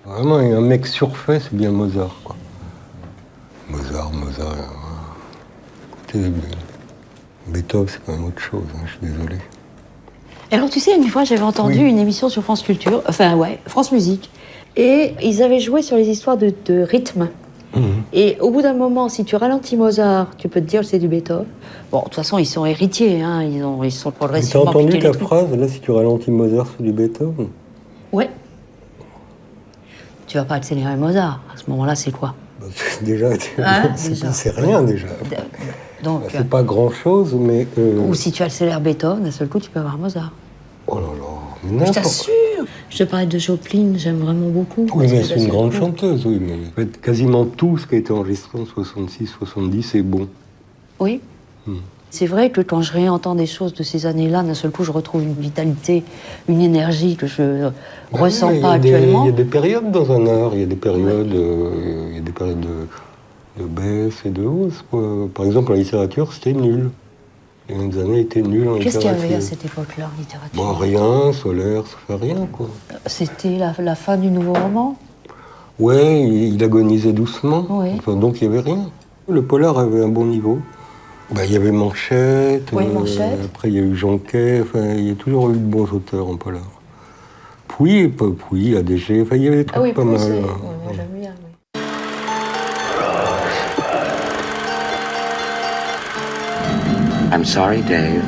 Vraiment, un mec surfait, c'est bien Mozart, quoi. Mozart. Écoutez, Beethoven, c'est quand même autre chose, hein, je suis désolé. Alors tu sais, une fois j'avais entendu une émission sur France Culture, France Musique, et ils avaient joué sur les histoires de rythme. Et au bout d'un moment, si tu ralentis Mozart, tu peux te dire que c'est du Beethoven. Bon, de toute façon, ils sont héritiers, hein, ils sont progressivement... T'as entendu ta phrase, là, si tu ralentis Mozart, c'est du Beethoven? Ouais. Tu vas pas accélérer Mozart. À ce moment-là, c'est quoi? Déjà, c'est rien, déjà. Donc, c'est pas grand-chose, mais... Ou si tu accélères Beethoven, d'un seul coup, tu peux avoir Mozart. Oh là là, je t'assure. Je te parlais de Joplin, j'aime vraiment beaucoup. Oui, mais c'est une grande chanteuse, oui. Mais en fait, quasiment tout ce qui a été enregistré en 66, 70 est bon. Oui. C'est vrai que quand je réentends des choses de ces années-là, d'un seul coup, je retrouve une vitalité, une énergie que je ressens pas actuellement. Il y a des périodes dans un art, il y a des périodes, de baisse et de hausse, quoi. Par exemple, la littérature, c'était nul. Les années étaient nulles en littérature. Qu'est-ce qu'il y avait à cette époque-là en littérature? Bon, rien, Solaire, ça fait rien, quoi. C'était la fin du nouveau roman? Ouais, il agonisait doucement. Oui. Enfin, donc il n'y avait rien. Le polar avait un bon niveau. Il y avait Manchette. Manchette. Après, il y a eu Jonquet. Enfin, il y a toujours eu de bons auteurs en polar. Puis, ADG. Enfin, il y avait des trucs pas mal. Oui, moi j'aime bien. Oui. I'm sorry, Dave.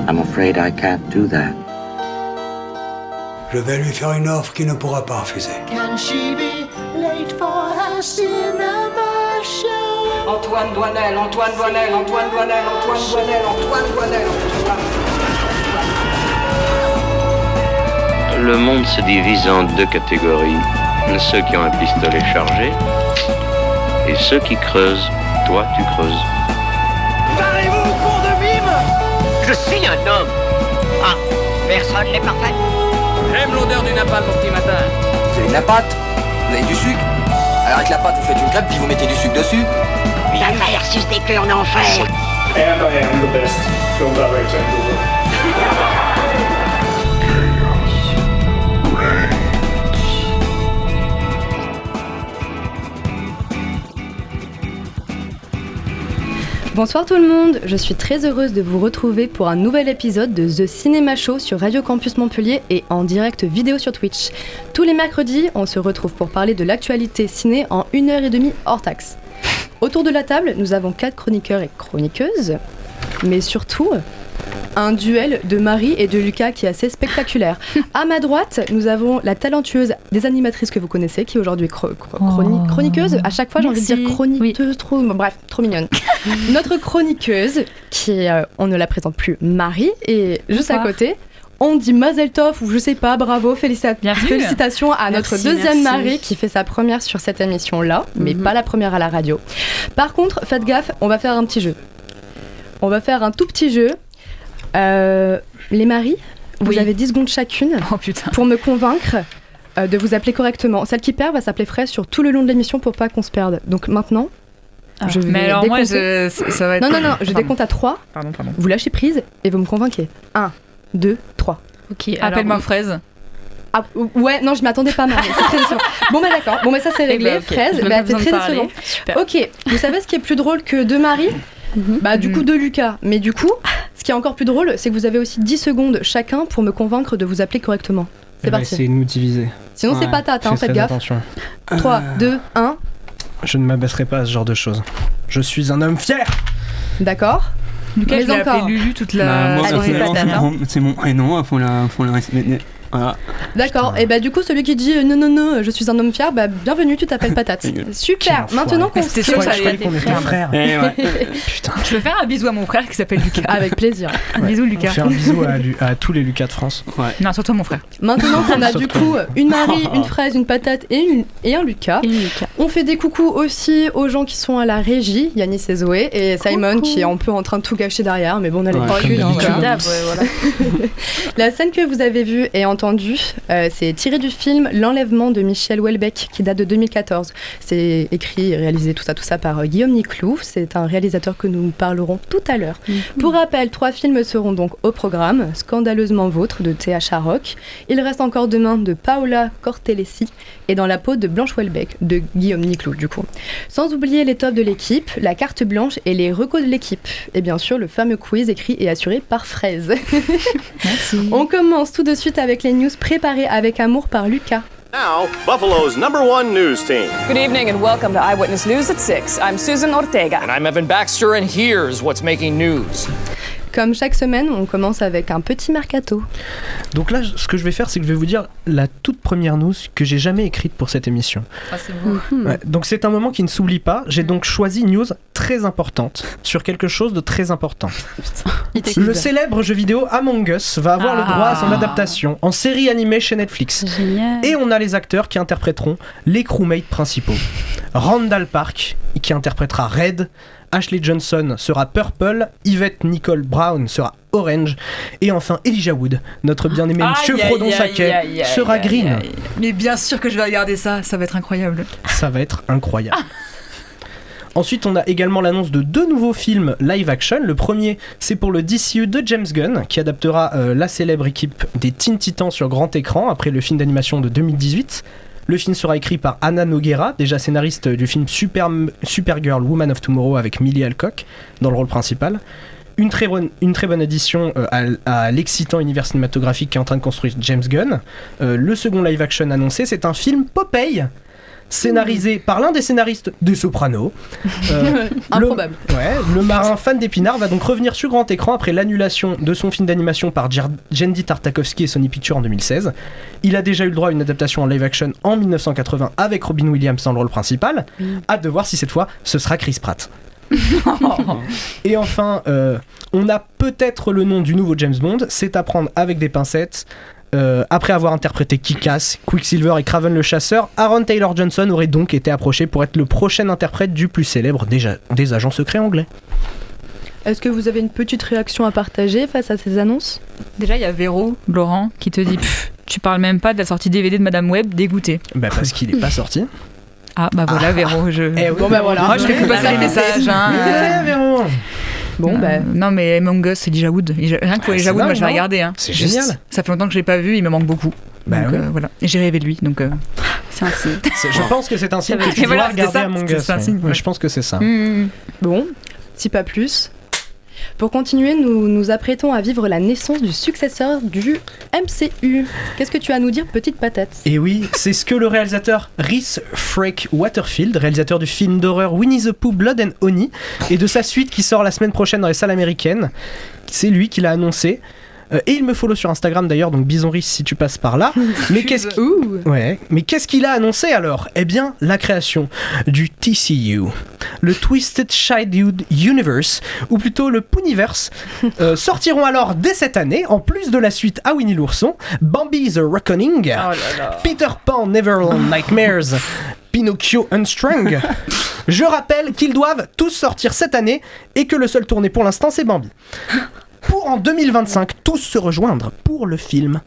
I'm afraid I can't do that. Je vais lui faire une offre qu'il ne pourra pas refuser. Can she be late for her cinema show? Antoine Doinel. Le monde se divise en deux catégories. Ceux qui ont un pistolet chargé et ceux qui creusent. Toi, tu creuses. Parlez-vous, con de mime! Je suis un homme. Ah, personne n'est parfait. J'aime l'odeur du napalm au petit matin. Vous avez de la pâte? Vous avez du sucre? Alors avec la pâte, vous faites une crêpe, puis vous mettez du sucre dessus? La mère suce des queues en enfer. And I am the best film director in the world. Bonsoir tout le monde, je suis très heureuse de vous retrouver pour un nouvel épisode de The Cinema Show sur Radio Campus Montpellier et en direct vidéo sur Twitch. Tous les mercredis, on se retrouve pour parler de l'actualité ciné en 1h30 hors taxe. Autour de la table, nous avons 4 chroniqueurs et chroniqueuses, mais surtout un duel de Marie et de Lucas qui est assez spectaculaire. À ma droite, nous avons la talentueuse des animatrices que vous connaissez, qui est aujourd'hui chroniqueuse. À chaque fois, j'ai envie de dire chroniqueuse, trop mignonne. Notre chroniqueuse, qui on ne la présente plus, Marie, et juste à côté, on dit Mazel Tov ou je sais pas, bravo, félicitations à notre deuxième Marie qui fait sa première sur cette émission-là, mais pas la première à la radio. Par contre, faites gaffe, on va faire un petit jeu. On va faire un tout petit jeu. Les Maries, vous avez 10 secondes chacune pour me convaincre de vous appeler correctement. Celle qui perd va s'appeler Fraise sur tout le long de l'émission pour pas qu'on se perde. Donc maintenant, je vais mais alors décompter. Ça va être... Non, je décompte à 3. Pardon. Vous lâchez prise et vous me convainquez. 1, 2, 3. Ok, appelle-moi Fraise. Ah, ouais, non, je m'attendais pas, Marie. C'est très décevant. Bon, d'accord. Bon, mais ça, c'est réglé. Okay. Fraise, c'est très décevant. Super. Ok, vous savez ce qui est plus drôle que de Marie? Du coup, de Lucas. Mais du coup, ce qui est encore plus drôle, c'est que vous avez aussi 10 secondes chacun pour me convaincre de vous appeler correctement. C'est parti. Essayer de nous diviser. Sinon, c'est patate, faites gaffe. Attention. 3, 2, 1. Je ne m'abaisserai pas à ce genre de choses. Je suis un homme fier. D'accord. Lucas, je l'ai appelé Lulu toute la... C'est mon prénom, faut la respecter. Voilà. D'accord, et du coup celui qui dit non, je suis un homme fier, bienvenue, tu t'appelles Patate. Super, maintenant qu'on c'était sûr que ça allait être tes frères. Putain. Je peux faire un bisou à mon frère qui s'appelle Lucas. Avec plaisir. Bisous Lucas. On fait un bisou à tous les Lucas de France. Ouais. Non, surtout mon frère. Maintenant qu'on a du coup une Marie, une Fraise, une Patate et un Lucas, on fait des coucous aussi aux gens qui sont à la régie, Yanis et Zoé, et Simon qui est un peu en train de tout gâcher derrière, mais bon, on a les voilà. La scène que vous avez vue est en entendu, c'est tiré du film L'Enlèvement de Michel Houellebecq qui date de 2014. C'est écrit et réalisé tout ça par Guillaume Niclou. C'est un réalisateur que nous parlerons tout à l'heure. Pour rappel, 3 films seront donc au programme. Scandaleusement Vôtre de Théa Charrock, Il reste encore demain de Paola Cortellesi et Dans la peau de Blanche Houellebecq de Guillaume Niclou du coup. Sans oublier les tops de l'équipe, la carte blanche et les recos de l'équipe. Et bien sûr le fameux quiz écrit et assuré par Fraise. Merci. On commence tout de suite avec les news préparées avec amour par Lucas. Now, Buffalo's #1 news team. Good evening and welcome to Eyewitness News at 6. I'm Susan Ortega. And I'm Evan Baxter and here's what's making news. Comme chaque semaine, on commence avec un petit mercato. Donc là, ce que je vais faire, c'est que je vais vous dire la toute première news que j'ai jamais écrite pour cette émission. Ah, c'est beau. Ouais, donc c'est un moment qui ne s'oublie pas. J'ai donc choisi une news très importante sur quelque chose de très important. Le célèbre jeu vidéo Among Us va avoir le droit à son adaptation en série animée chez Netflix. Génial. Et on a les acteurs qui interpréteront les crewmates principaux. Randall Park, qui interprétera Red. Ashley Johnson sera Purple, Yvette Nicole Brown sera Orange, et enfin Elijah Wood, notre bien-aimé Monsieur Frodon Saquet, sera Green. Mais bien sûr que je vais regarder ça va être incroyable. Ça va être incroyable. Ensuite, on a également l'annonce de 2 nouveaux films live-action. Le premier, c'est pour le DCU de James Gunn, qui adaptera la célèbre équipe des Teen Titans sur grand écran, après le film d'animation de 2018. Le film sera écrit par Anna Nogueira, déjà scénariste du film Supergirl Woman of Tomorrow avec Millie Alcock dans le rôle principal. Une très bonne addition à l'excitant univers cinématographique qui est en train de construire James Gunn. Le second live-action annoncé, c'est un film Popeye, scénarisé par l'un des scénaristes des Sopranos. Improbable. Le marin fan d'épinards va donc revenir sur grand écran après l'annulation de son film d'animation par Genndy Tartakovsky et Sony Pictures en 2016. Il a déjà eu le droit à une adaptation en live-action en 1980 avec Robin Williams dans le rôle principal. Hâte de voir si cette fois ce sera Chris Pratt. Et enfin, on a peut-être le nom du nouveau James Bond, c'est à prendre avec des pincettes. Après avoir interprété Kick-Ass, Quicksilver et Kraven le Chasseur, Aaron Taylor Johnson aurait donc été approché pour être le prochain interprète du plus célèbre des agents secrets anglais. Est-ce que vous avez une petite réaction à partager face à ces annonces ? Déjà, il y a Véro, Laurent, qui te dit tu parles même pas de la sortie DVD de Madame Web, dégoûté. Bah parce qu'il est pas sorti. Ah bah voilà, Véro, bon bah voilà. Moi je fais que passer le message. Véro. Bon, non, mais Among Us, c'est Elijah Wood. Rien que pour Elijah Wood, moi je vais regarder. Hein. C'est génial. Ça fait longtemps que je l'ai pas vu, il me manque beaucoup. Donc, voilà. Et j'ai rêvé de lui. Donc, c'est un signe. Je pense que c'est un signe que tu dois regarder Among Us. Je pense que c'est ça. Bon, si pas plus. Pour continuer, nous nous apprêtons à vivre la naissance du successeur du MCU. Qu'est-ce que tu as à nous dire, petite patate ? Et oui, c'est ce que le réalisateur Rhys Frake Waterfield, réalisateur du film d'horreur Winnie the Pooh Blood and Honey, et de sa suite qui sort la semaine prochaine dans les salles américaines, c'est lui qui l'a annoncé. Et il me follow sur Instagram d'ailleurs, donc Bison Rhys si tu passes par là. Mais qu'est-ce qu'il a annoncé alors ? Eh bien, la création du TCU, le Twisted Childhood Universe, ou plutôt le Pooniverse, sortiront alors dès cette année, en plus de la suite à Winnie l'ourson, Bambi the Reckoning, Peter Pan Neverland Nightmares, Pinocchio Unstrung. Je rappelle qu'ils doivent tous sortir cette année et que le seul tourné pour l'instant c'est Bambi. Pour en 2025, tous se rejoindre pour le film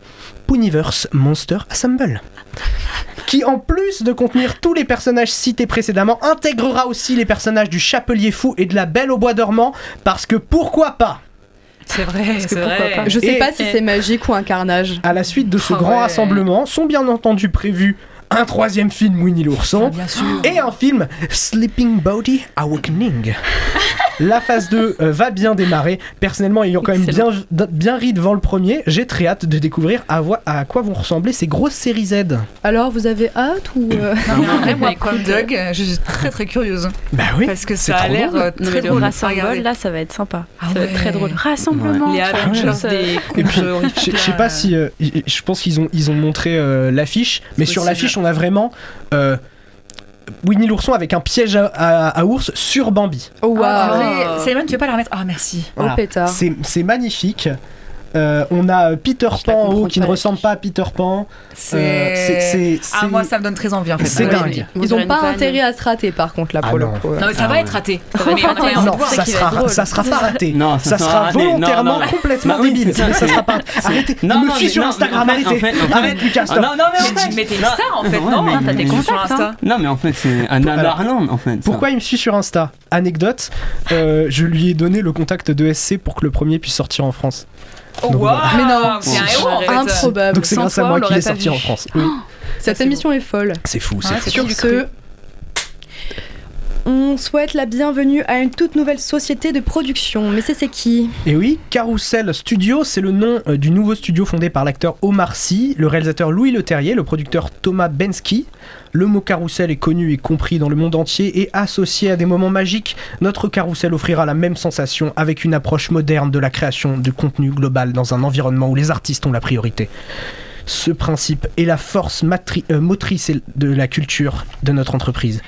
Pooniverse Monster Assemble, qui en plus de contenir tous les personnages cités précédemment, intégrera aussi les personnages du Chapelier Fou et de la Belle au Bois dormant, parce que pourquoi pas ? C'est vrai, c'est vrai. Je sais pas si c'est magique ou un carnage. À la suite de ce grand rassemblement, sont bien entendu prévus un 3e film Winnie l'ourson et un film Sleeping Beauty Awakening. La phase 2 va bien démarrer. Personnellement, ayant quand même bien ri devant le premier, j'ai très hâte de découvrir à quoi vont ressembler ces grosses séries Z. Alors, vous avez hâte ou moi, Doug, je suis très très curieuse. Bah oui. Parce que ça a l'air très drôle. Rassemble, là, ça va être sympa. Ça va être très drôle. Rassemblement. Les Avengers des coupes horrifiques. Je sais pas si... je pense qu'ils ont montré l'affiche, mais sur l'affiche, on a vraiment... Winnie l'ourson avec un piège à ours sur Bambi. Oh waouh. Simon, tu veux pas la remettre ? Ah merci. Voilà. Oh pétard. C'est magnifique. On a Peter Pan en haut qui ne ressemble pas à Peter Pan. Moi ça me donne très envie en fait. C'est dingue. Ils ont pas intérêt à se rater par contre là pour le coup. Non mais ça va être raté. Non, ça sera pas raté. Non, ça sera volontairement complètement débile. Ça sera pas. Arrêtez. Il me fuit sur Instagram. Arrête Lucas. Non mais t'es une star en fait. Non, t'as tes contacts sur Insta. Non mais en fait c'est un alarme en fait. Pourquoi il me suit sur Insta? Anecdote, je lui ai donné le contact de SC pour que le premier puisse sortir en France. Oh wow, mais non, c'est un héros en fait. Improbable. Donc c'est grâce à moi qu'il est sorti en France. Oui. Cette émission est folle. C'est fou, c'est fou. Sur ce, on souhaite la bienvenue à une toute nouvelle société de production. Mais c'est qui? Et oui, Carousel Studio, c'est le nom du nouveau studio fondé par l'acteur Omar Sy, le réalisateur Louis Leterrier, le producteur Thomas Bensky. Le mot carrousel est connu et compris dans le monde entier et associé à des moments magiques. Notre carrousel offrira la même sensation avec une approche moderne de la création de contenu global dans un environnement où les artistes ont la priorité. Ce principe est la force motrice de la culture de notre entreprise.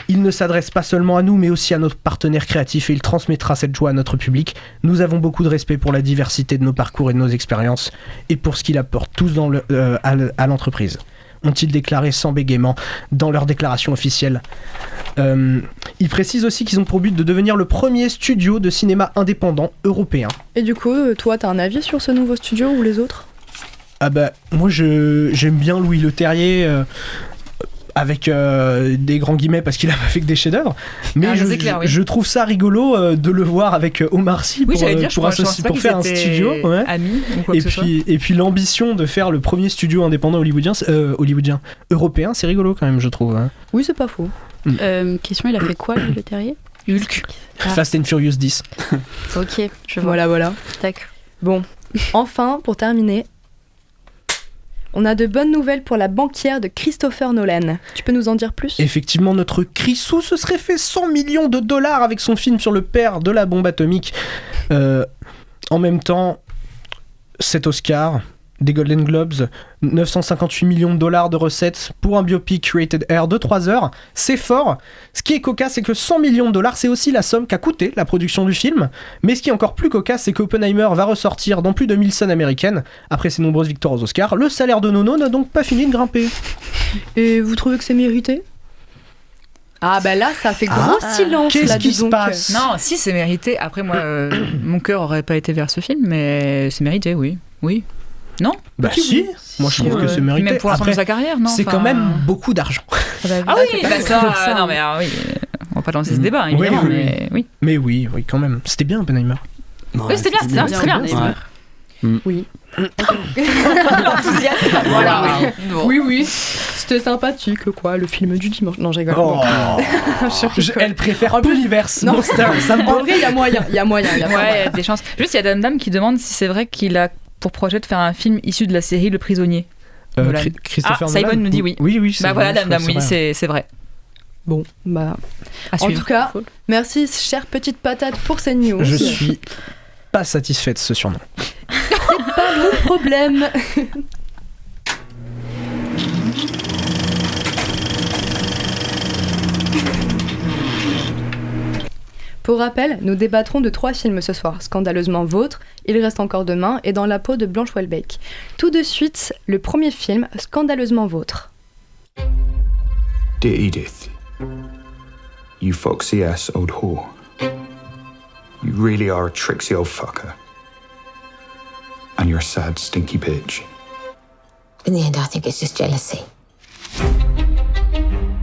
Il ne s'adresse pas seulement à nous, mais aussi à nos partenaires créatifs et il transmettra cette joie à notre public. Nous avons beaucoup de respect pour la diversité de nos parcours et de nos expériences et pour ce qu'il apporte tous à l'entreprise. Ont-ils déclaré sans bégaiement dans leur déclaration officielle. Ils précisent aussi qu'ils ont pour but de devenir le premier studio de cinéma indépendant européen. Et du coup, toi, t'as un avis sur ce nouveau studio ou les autres? Ah bah, moi j'aime bien Louis Leterrier avec des grands guillemets parce qu'il a pas fait que des chefs-d'œuvre, mais je trouve ça rigolo de le voir avec Omar Sy pour faire un studio, amis ou quoi et puis l'ambition de faire le premier studio indépendant hollywoodien européen, c'est rigolo quand même, je trouve. Oui, c'est pas faux. Question, il a fait quoi le Terrier? Hulk. Fast and Furious 10. Ok, je vois. Voilà. Tac. Bon, enfin, pour terminer, on a de bonnes nouvelles pour la banquière de Christopher Nolan. Tu peux nous en dire plus? Effectivement, notre Chrisou se serait fait 100 millions de dollars avec son film sur le père de la bombe atomique. En même temps, cet Oscar, des Golden Globes, 958 millions de dollars de recettes pour un biopic rated R de 3 heures, c'est fort. Ce qui est cocasse, c'est que 100 millions de dollars, c'est aussi la somme qu'a coûté la production du film. Mais ce qui est encore plus cocasse, c'est qu'Oppenheimer va ressortir dans plus de 1000 scènes américaines. Après ses nombreuses victoires aux Oscars, le salaire de Nono n'a donc pas fini de grimper. Et vous trouvez que c'est mérité? Ah bah là, ça fait gros silence. Qu'est-ce là, qui se passe? Non, si c'est mérité. Après moi, mon cœur aurait pas été vers ce film, mais c'est mérité, oui. Oui. Non? Bah si, moi je trouve que c'est mérité. Même pour l'ensemble de sa carrière, non? C'est quand même beaucoup d'argent. Ah oui, bah ça, non mais oui, on va pas lancer ce débat, évidemment, mais oui. Mais oui, c'était bien Oppenheimer. Oui, c'était bien, très bien. Oui. Enthousiasme. Voilà. Oui. C'était sympathique, quoi, le film du dimanche. Non, j'ai rigole. Elle préfère Polyverse. Non, ça me en vrai, il y a moyen. Il y a Ouais, il y a des chances. Juste, il y a Dame qui demande si c'est vrai qu'il a pour projet de faire un film issu de la série Le Prisonnier. Christopher Nolan. Simon nous dit oui. Oui, c'est bah vrai. Voilà, Dame, oui, c'est vrai. Bon, bah. En tout cas, merci, chère petite patate, pour ces news. Je suis pas satisfait de ce surnom. C'est pas mon problème. Pour rappel, nous débattrons de 3 films ce soir. Scandaleusement Vôtre, Il reste encore demain et Dans la peau de Blanche Welbeck. Tout de suite, le premier film, Scandaleusement Vôtre. Dear Edith, you foxy ass old whore. You really are a tricksy old fucker. And you're a sad, stinky bitch. In the end, I think it's just jealousy.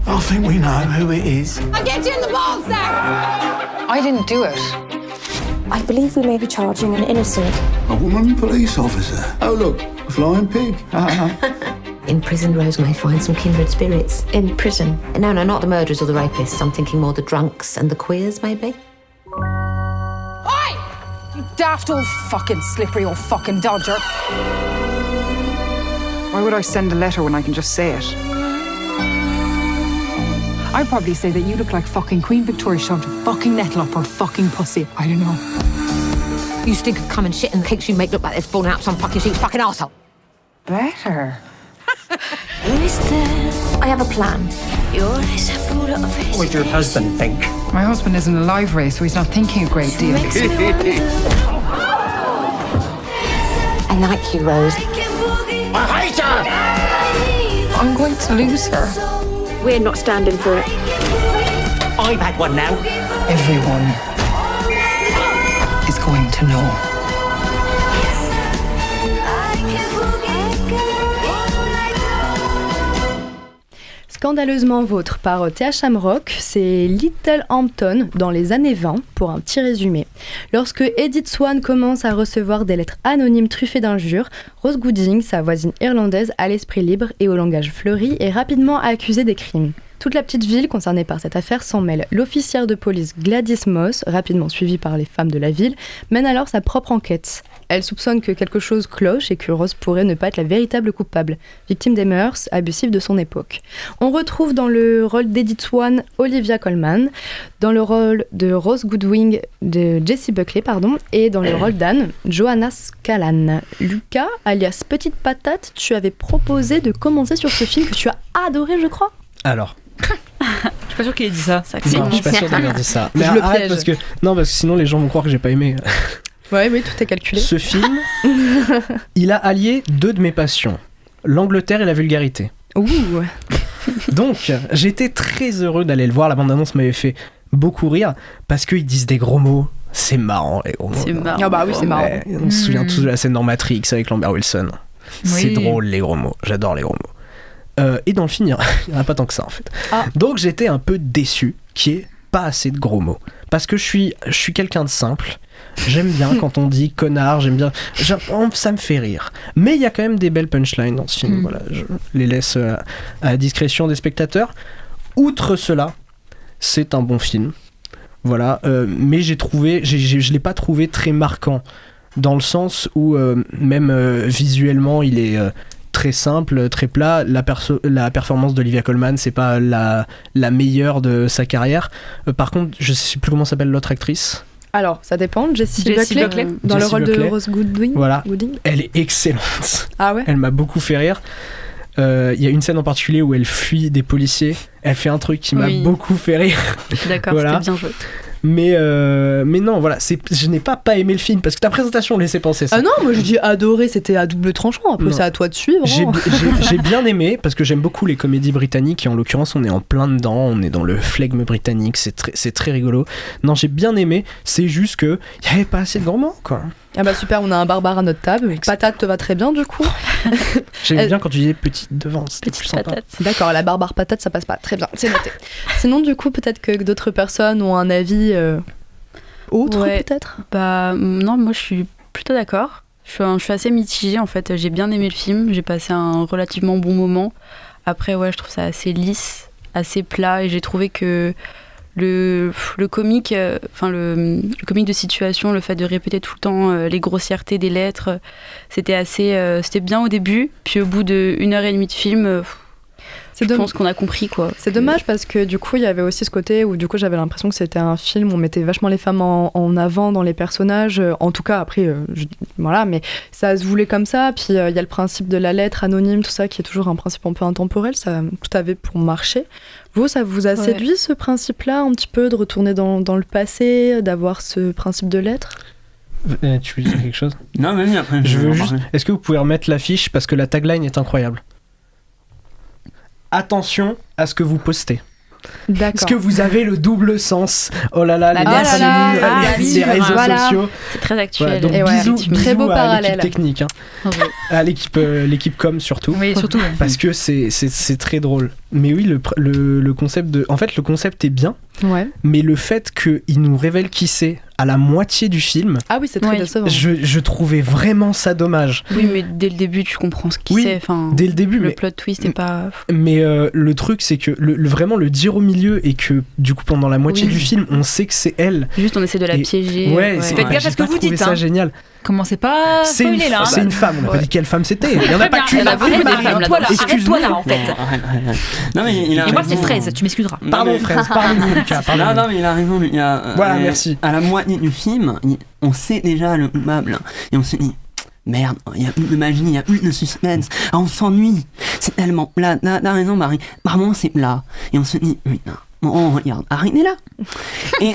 I think we know who it is. I'll get you in the balls, Sarah! I didn't do it. I believe we may be charging an innocent. A woman police officer. Oh, look, a flying pig. In prison, Rose may find some kindred spirits. In prison. No, not the murderers or the rapists. I'm thinking more the drunks and the queers, maybe. Oi! You daft old fucking slippery old fucking dodger. Why would I send a letter when I can just say it? I'd probably say that you look like fucking Queen Victoria shoved a fucking nettle up her fucking pussy. I don't know. You stink of cum and shit and cakes you make look like they're falling out some fucking sheep's fucking arsehole. Better. I have a plan. You're always a fool of a What would your husband think? My husband isn't alive, Ray, so he's not thinking a great deal. like you, Rose. I hate her! I'm going to lose her. We're not standing for it. I've had one now. Everyone is going to know. Scandaleusement vôtre par Théa Shamrock, c'est Little Hampton dans les années 20, pour un petit résumé. Lorsque Edith Swan commence à recevoir des lettres anonymes truffées d'injures, Rose Gooding, sa voisine irlandaise à l'esprit libre et au langage fleuri, est rapidement accusée des crimes. Toute la petite ville concernée par cette affaire s'en mêle. L'officière de police Gladys Moss, rapidement suivie par les femmes de la ville, mène alors sa propre enquête. Elle soupçonne que quelque chose cloche et que Rose pourrait ne pas être la véritable coupable, victime des mœurs abusives de son époque. On retrouve dans le rôle d'Edith Swan Olivia Colman, dans le rôle de Rose Goodwin de Jessie Buckley, et dans le rôle d'Anne, Johanna Scallan. Lucas, alias Petite Patate, tu avais proposé de commencer sur ce film que tu as adoré, je crois. Alors. Je suis pas sûr qu'il ait dit ça. Non, je suis pas sûr d'avoir dit ça. Mais je le arrête piège. parce que sinon les gens vont croire que j'ai pas aimé. Oui, tout est calculé. Ce film, il a allié deux de mes passions, l'Angleterre et la vulgarité. Ouh. Donc, j'étais très heureux d'aller le voir. La bande-annonce m'avait fait beaucoup rire parce qu'ils disent des gros mots. C'est marrant, les gros mots. C'est marrant. Ah bah oui, c'est marrant. Ouais, on se souvient tous de la scène dans Matrix avec Lambert Wilson. C'est drôle, les gros mots. J'adore les gros mots. Et dans le film, il n'y en a pas tant que ça, en fait. Ah. Donc, j'étais un peu déçu qu'il n'y ait pas assez de gros mots. Parce que je suis quelqu'un de simple. J'aime bien quand on dit connard, ça me fait rire. Mais il y a quand même des belles punchlines dans ce film. Voilà, je les laisse à la discrétion des spectateurs. Outre cela, c'est un bon film. Voilà, mais je l'ai pas trouvé très marquant dans le sens où même visuellement, il est très simple, très plat. La performance d'Olivia Colman, c'est pas la meilleure de sa carrière. Par contre, je sais plus comment s'appelle l'autre actrice. Alors, ça dépend. Jessie Buckley, dans le rôle de Rose Goodwin. Voilà, elle est excellente. Ah ouais. Elle m'a beaucoup fait rire. Il y a une scène en particulier où elle fuit des policiers. Elle fait un truc qui m'a beaucoup fait rire. D'accord, voilà. C'était bien joué. Mais non, voilà, je n'ai pas aimé le film parce que ta présentation laissait penser ça. Ah non, moi j'ai dit adoré, c'était à double tranchant. Après, c'est à toi de suivre. J'ai bien aimé parce que j'aime beaucoup les comédies britanniques et en l'occurrence, on est en plein dedans. On est dans le flegme britannique, c'est très rigolo. Non, j'ai bien aimé, c'est juste qu'il n'y avait pas assez de gourmands, quoi. Ah bah super, on a un barbare à notre table. Patate te va très bien du coup. J'aimais bien quand tu disais petite devant, c'était petite plus sympa. patate. D'accord, la barbare patate ça passe pas, très bien, c'est noté. Sinon du coup peut-être que d'autres personnes ont un avis autre peut-être. Bah non, moi je suis plutôt d'accord. Je suis assez mitigée en fait, j'ai bien aimé le film, j'ai passé un relativement bon moment. Après je trouve ça assez lisse, assez plat et j'ai trouvé que le comique, le comique de situation, le fait de répéter tout le temps les grossièretés des lettres, c'était bien au début, puis au bout d'1 heure et demie de film, je pense qu'on a compris quoi. C'est dommage parce que du coup il y avait aussi ce côté où du coup j'avais l'impression que c'était un film où on mettait vachement les femmes en avant dans les personnages, en tout cas après voilà, mais ça se voulait comme ça. Puis il y a le principe de la lettre anonyme, tout ça qui est toujours un principe un peu intemporel, ça tout avait pour marcher. Vous, ça vous a séduit ce principe-là un petit peu de retourner dans le passé, d'avoir ce principe de lettre? Tu veux dire quelque chose? Non, mais après. Je veux juste. Est-ce que vous pouvez remettre l'affiche parce que la tagline est incroyable. Attention à ce que vous postez. D'accord. Parce que vous avez le double sens. Oh là là, les réseaux sociaux. C'est très actuel. Voilà, donc bisous très beau à parallèle. l'équipe technique, à l'équipe com surtout. Oui, surtout. Parce que c'est très drôle. Mais oui, le concept de, en fait, le concept est bien. Ouais. Mais le fait qu'il nous révèle qui c'est à la moitié du film, ah oui, c'est très décevant. Je trouvais vraiment ça dommage. Oui, mais dès le début, tu comprends ce qui c'est. Enfin, dès le début, le plot twist est pas. Mais le truc, c'est que vraiment le dire au milieu et que du coup pendant la moitié du film, on sait que c'est elle. Juste, on essaie de la piéger. Faites gaffe à ce que vous dites. Ça génial. Commencez pas à spoiler là. C'est une femme. On n'a pas dit quelle femme c'était. Il y en a pas qu'une. Il y en a beaucoup des femmes là. Excuse-moi là en fait. Non mais il a et moi c'est Fraise, tu m'excuseras. Pardon Fraise, pardon Lucas. Non mais il a raison. Voilà, merci. À la moitié du film, on sait déjà le coupable et on se dit merde, il y a plus de magie, il y a plus de suspense. On s'ennuie. C'est tellement plat. T'as raison Marie. Vraiment c'est plat. Et on se dit bon regarde, arrêtez là. Et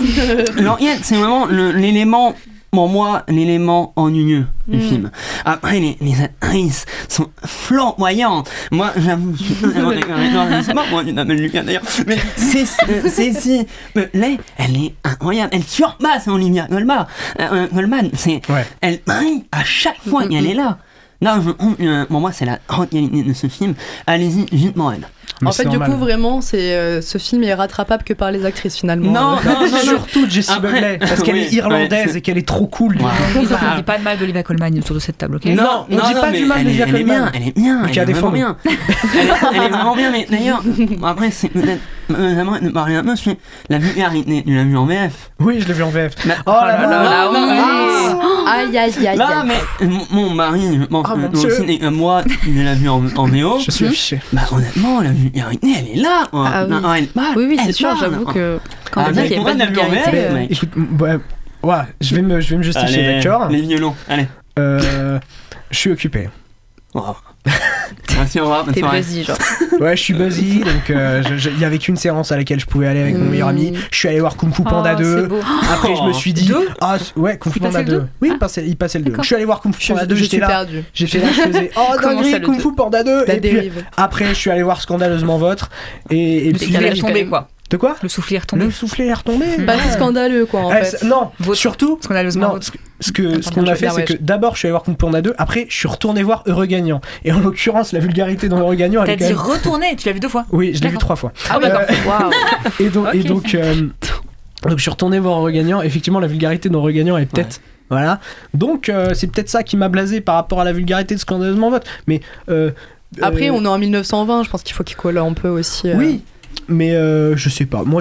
l'enquête c'est vraiment l'élément pour moi l'élément ennuyeux du film. Après, les actrices sont flamboyantes. Moi, j'avoue, c'est pas moi qui m'appelle Lucas d'ailleurs, mais Cécile Lay, elle est incroyable. Elle surpasse Olivia Colman. Elle brille à chaque fois qu'elle est là. Là, pour moi, c'est la grande qualité de ce film. Allez-y, vite Morel. En fait, du coup, vraiment, ce film est rattrapable que par les actrices finalement. Non, surtout Jessie Buckley, parce qu'elle est irlandaise et qu'elle est trop cool. On dit pas de mal d'Olivia Colman autour de cette table, ok? Non, on dit pas du mal d'Olivia Colman. Elle est bien, elle est vraiment bien. Elle est vraiment bien, mais d'ailleurs, après, c'est peut-être. J'aimerais te parler un peu sur la vulgarité. Tu l'as vu en VF? Oui, je l'ai vu en VF. Oh là là, aïe aïe aïe. Là, mais mon mari, je pense que moi, il l'a vu en VO. Je suis affiché. Bah, honnêtement, la vulgarité, elle est là. Oui, c'est sûr, j'avoue que quand on dit qu'il n'y a pas de vulgarité. Écoute, je vais me justifier, d'accord? Les violons, allez. Je suis occupé. Merci, au revoir. T'es buzzy, genre. Ouais, je suis buzzy, donc il y avait qu'une séance à laquelle je pouvais aller avec mon meilleur ami. Je suis allé voir Kung Fu Panda 2. Après, je me suis dit, Kung Fu Panda 2. Oui, il passait le 2. Je suis allé voir Kung Fu Panda 2, j'étais là, je faisais dinguerie, Kung Fu Panda 2. Et puis après, je suis allé voir Scandaleusement Vôtre. Et puis il est tombé, quoi. De quoi? Le soufflet est retombé. Le soufflet est retombé. Bah, c'est scandaleux, quoi, en fait. Non, surtout, scandaleusement. Ce qu'on a fait, c'est que d'abord, je suis allé voir Kung Fu Panda 2, après, je suis retourné voir Heureux Gagnant. Et en l'occurrence, la vulgarité dans Heureux Gagnant, T'as dit retourner, tu l'as vu 2 fois? Oui, je l'ai vu 3 fois. Ah, d'accord. Waouh. Et donc, je suis retourné voir Heureux Gagnant. Effectivement, la vulgarité dans Heureux Gagnant est peut-être. Voilà. Donc, c'est peut-être ça qui m'a blasé par rapport à la vulgarité de Scandaleusement Vôtre. Mais. Après, on est en 1920, je pense qu'il faut qu'il colle un peu aussi. Oui. Mais je sais pas, moi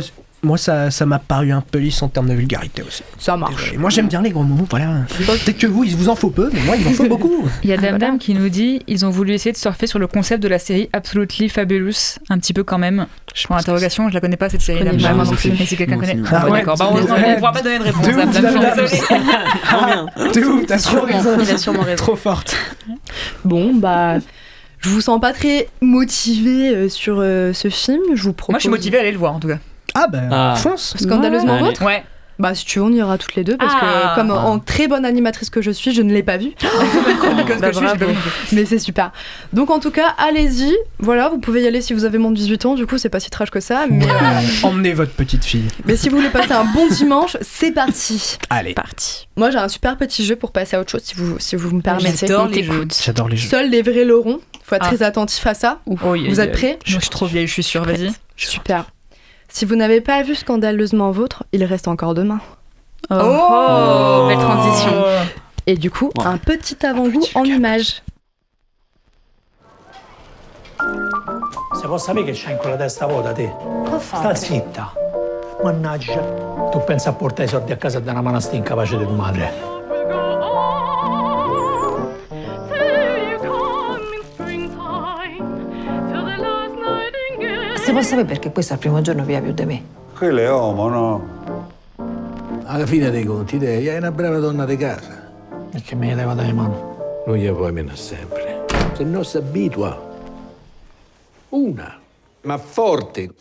ça m'a paru un peu lisse en termes de vulgarité aussi. Ça marche. Désolé. Moi j'aime bien les gros mots, voilà. Peut-être que vous, il vous en faut peu, mais moi il m'en faut beaucoup. Il y a Dame qui nous dit ils ont voulu essayer de surfer sur le concept de la série Absolutely Fabulous, un petit peu quand même. Pour l'interrogation, je la connais pas cette série. Mais si quelqu'un connaît. D'accord, on ne pourra pas donner de réponse. De ouf, t'as trop raison. Il a sûrement raison. Trop forte. Bon, bah. Je vous sens pas très motivé sur ce film. Je vous propose. Moi, je suis motivée à aller le voir en tout cas. Ah bah, fonce. Scandaleusement Vôtre. Ouais. Bah, si tu veux, on ira toutes les deux parce que, comme en très bonne animatrice que je suis, je ne l'ai pas vu. Mais c'est super. Donc, en tout cas, allez-y. Voilà, vous pouvez y aller si vous avez moins de 18 ans. Du coup, c'est pas si trash que ça. Mais emmenez votre petite fille. Mais si vous voulez passer un bon dimanche, c'est parti. Allez. Parti. Moi, j'ai un super petit jeu pour passer à autre chose si vous me permettez. J'adore les jeux. J'adore les jeux. Seuls les vrais l'auront. Faut être très attentif à ça. Vous êtes prêts? Je suis trop vieille, je suis sûre. Vas-y. Super. Si vous n'avez pas vu Scandaleusement Vôtre, il reste encore demain. Belle transition. Et du coup, un petit avant-goût en images. Se può sapere che c'hai in quella testa vuota te? Sta zitta. Mannaggia. Tu pensi a portare i soldi a casa da una manastia incapace di tua madre? Si può sapere perché questo è il primo giorno via più di me? Quello è uomo, no? Alla fine dei conti, te è una brava donna di casa. E che me ne leva dalle mani? Non gli puoi meno sempre. Se no si abitua. Una, ma forte.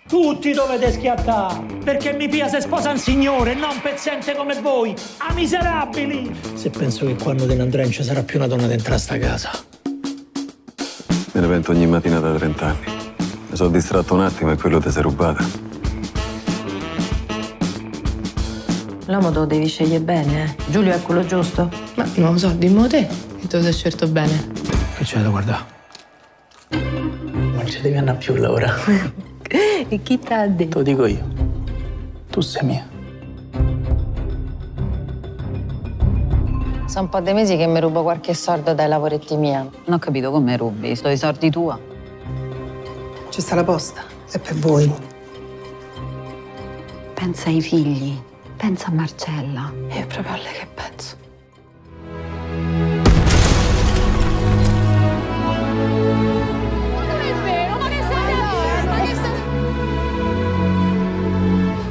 Tutti dovete schiattare, perché mi pia se sposa un signore, non un pezzente come voi, a miserabili! Se penso che quando te ne andrai non ci sarà più una donna dentro a sta casa. Me ne pento ogni mattina da 30 anni. Mi sono distratto un attimo e quello ti sei rubata. L'uomo te lo devi scegliere bene, eh? Giulio è quello giusto? Ma non lo so, dimmo te, che te lo sei scelto bene. Che c'è da guardare? Non ci devi andare più, Laura. E chi t'ha detto? Te lo dico io. Tu sei mia. Sono un po' dei mesi che mi rubo qualche soldo dai lavoretti miei. Non ho capito come rubi, sto i soldi tua. Ci sta la posta, è per voi. Pensa ai figli, pensa a Marcella. È proprio a lei che penso.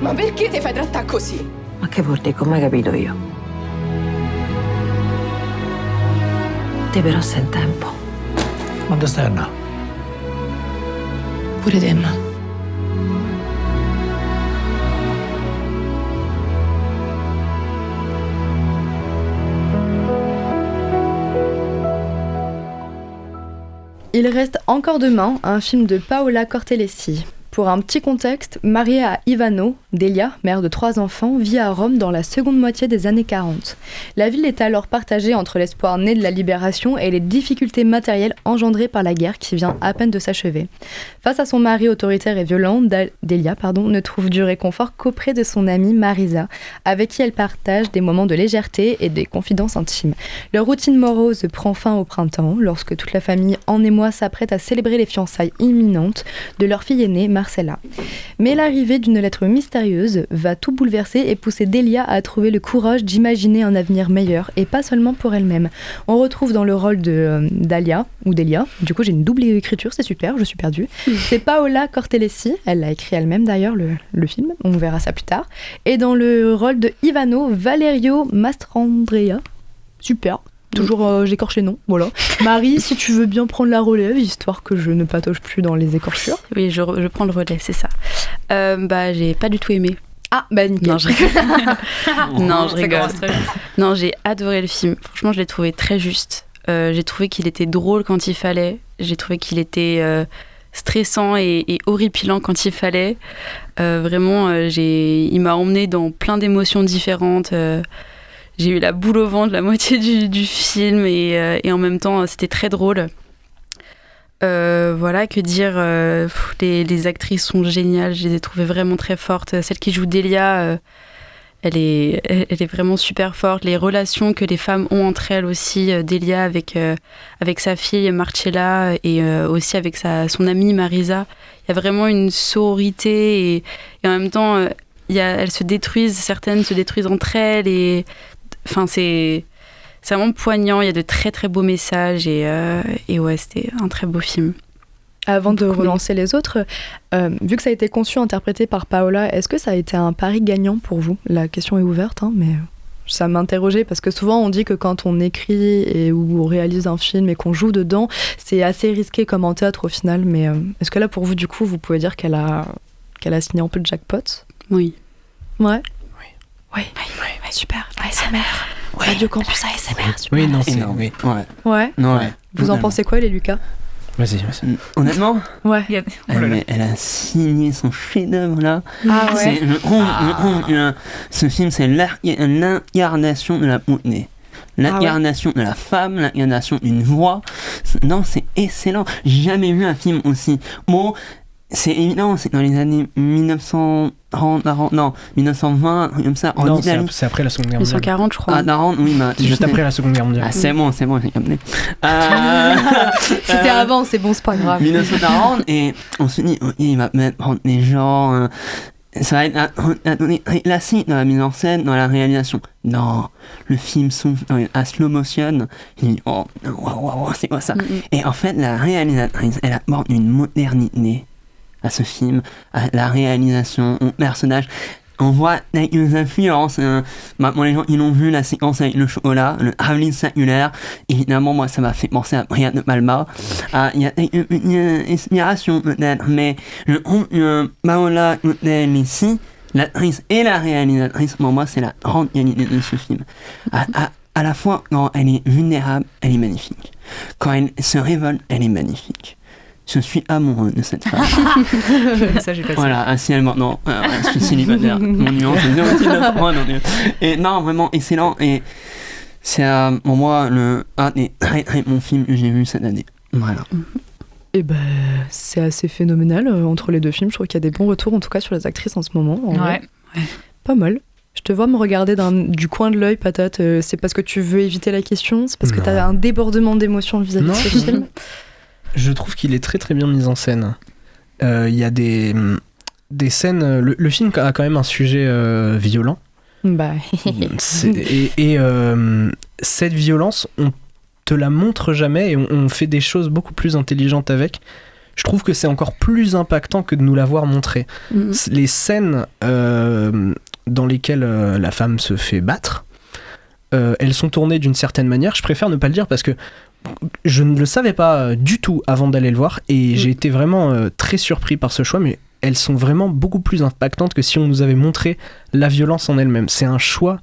Ma perché ti fai trattare così? Ma che vuol dire? Come hai capito io? Te però sei in tempo. Quando stai a Pure te, ma. Il reste encore demain, un film de Paola Cortellesi. Pour un petit contexte, mariée à Ivano, Delia, mère de 3 enfants, vit à Rome dans la seconde moitié des années 40. La ville est alors partagée entre l'espoir né de la libération et les difficultés matérielles engendrées par la guerre qui vient à peine de s'achever. Face à son mari autoritaire et violent, Delia ne trouve du réconfort qu'auprès de son amie Marisa, avec qui elle partage des moments de légèreté et des confidences intimes. Leur routine morose prend fin au printemps, lorsque toute la famille en émoi s'apprête à célébrer les fiançailles imminentes de leur fille aînée, Marcella. Mais l'arrivée d'une lettre mystérieuse va tout bouleverser et pousser Delia à trouver le courage d'imaginer un avenir meilleur, et pas seulement pour elle-même. On retrouve dans le rôle de Delia, du coup j'ai une double écriture, c'est super, je suis perdue. C'est Paola Cortellesi, elle l'a écrit elle-même d'ailleurs le film, on verra ça plus tard. Et dans le rôle de Ivano, Valerio Mastrandrea, super. Toujours, j'écorche les noms, voilà. Marie, si tu veux bien prendre la relève, histoire que je ne patauge plus dans les écorchures. Oui, je prends le relais, c'est ça. J'ai pas du tout aimé. Ah, bah nickel. Non, je rigole. Non, j'ai adoré le film. Franchement, je l'ai trouvé très juste. J'ai trouvé qu'il était drôle quand il fallait. J'ai trouvé qu'il était stressant et horripilant quand il fallait. Vraiment, il m'a emmené dans plein d'émotions différentes. J'ai eu la boule au ventre la moitié du film et en même temps c'était très drôle. Voilà, que dire, les actrices sont géniales, je les ai trouvées vraiment très fortes. Celle qui joue Delia, elle est vraiment super forte. Les relations que les femmes ont entre elles aussi, Delia avec sa fille Marcella et aussi avec son amie Marisa. Il y a vraiment une sororité et en même temps elles se détruisent, certaines se détruisent entre elles et enfin c'est vraiment poignant, il y a de très très beaux messages et ouais, c'était un très beau film. Avant de relancer les autres, vu que ça a été conçu, interprété par Paola, est-ce que ça a été un pari gagnant pour vous ? La question est ouverte, hein, mais ça m'interrogeait parce que souvent on dit que quand on écrit ou on réalise un film et qu'on joue dedans, c'est assez risqué comme en théâtre au final, mais est-ce que là pour vous du coup, vous pouvez dire qu'elle a signé un peu le jackpot ? Oui. Ouais. Oui, super. ASMR. Ouais. Radio Campus ASMR. Super. Oui, non, c'est... Oui. Ouais. Non, ouais. Vous en pensez quoi, les Lucas ? Vas-y. Honnêtement, ouais. Elle a signé son chef-d'œuvre là. Ah ouais. Ce film, c'est l'incarnation de la beauté. L'incarnation de la femme, l'incarnation d'une voix. Non, c'est excellent. J'ai jamais vu un film aussi beau. C'est évident, c'est dans les années 1920, comme ça, en Italie. C'est après la Seconde Guerre mondiale. 1940, je crois. Ah, 40, oui, c'est juste après la Seconde Guerre mondiale. Ah, c'est bon, j'ai capté. C'était avant, c'est bon, c'est pas grave. 1940, et on se dit, ok, il va prendre des gens. Ça va être très classique dans la mise en scène, dans la réalisation. Non, le film s'ouvre à slow motion. Je dis, oh, c'est quoi ça? Et en fait, la réalisatrice, elle apporte une modernité à ce film, à la réalisation, au personnage. On voit quelques influences. Pour les gens qui l'ont vu, la séquence avec le chocolat, le travelling circulaire, évidemment, moi, ça m'a fait penser à Brian De Palma. Il y a une inspiration peut-être, mais je trouve que Paola Cortellesi, l'actrice et la réalisatrice, pour moi, c'est la grande qualité de ce film. À la fois, quand elle est vulnérable, elle est magnifique. Quand elle se révolte, elle est magnifique. Je suis amoureux de cette femme. Ça, j'ai pas voilà, si elle maintenant, je suis célibataire. Mon numéro, c'est 069. Et non, vraiment excellent. Et c'est pour moi un des très très bons films que j'ai vu cette année. Voilà. Et ben, c'est assez phénoménal entre les deux films. Je trouve qu'il y a des bons retours, en tout cas sur les actrices en ce moment. Ouais. Pas mal. Je te vois me regarder du coin de l'œil, Patate. C'est parce que tu veux éviter la question? C'est parce que tu as un débordement d'émotions vis-à-vis de ce film? Je trouve qu'il est très très bien mis en scène. Il y a des scènes... Le film a quand même un sujet violent. Bah. Cette violence, on te la montre jamais et on fait des choses beaucoup plus intelligentes avec. Je trouve que c'est encore plus impactant que de nous l'avoir montré. Les scènes dans lesquelles la femme se fait battre, elles sont tournées d'une certaine manière. Je préfère ne pas le dire parce que je ne le savais pas du tout avant d'aller le voir et j'ai été vraiment très surpris par ce choix, mais elles sont vraiment beaucoup plus impactantes que si on nous avait montré la violence en elle-même. C'est un choix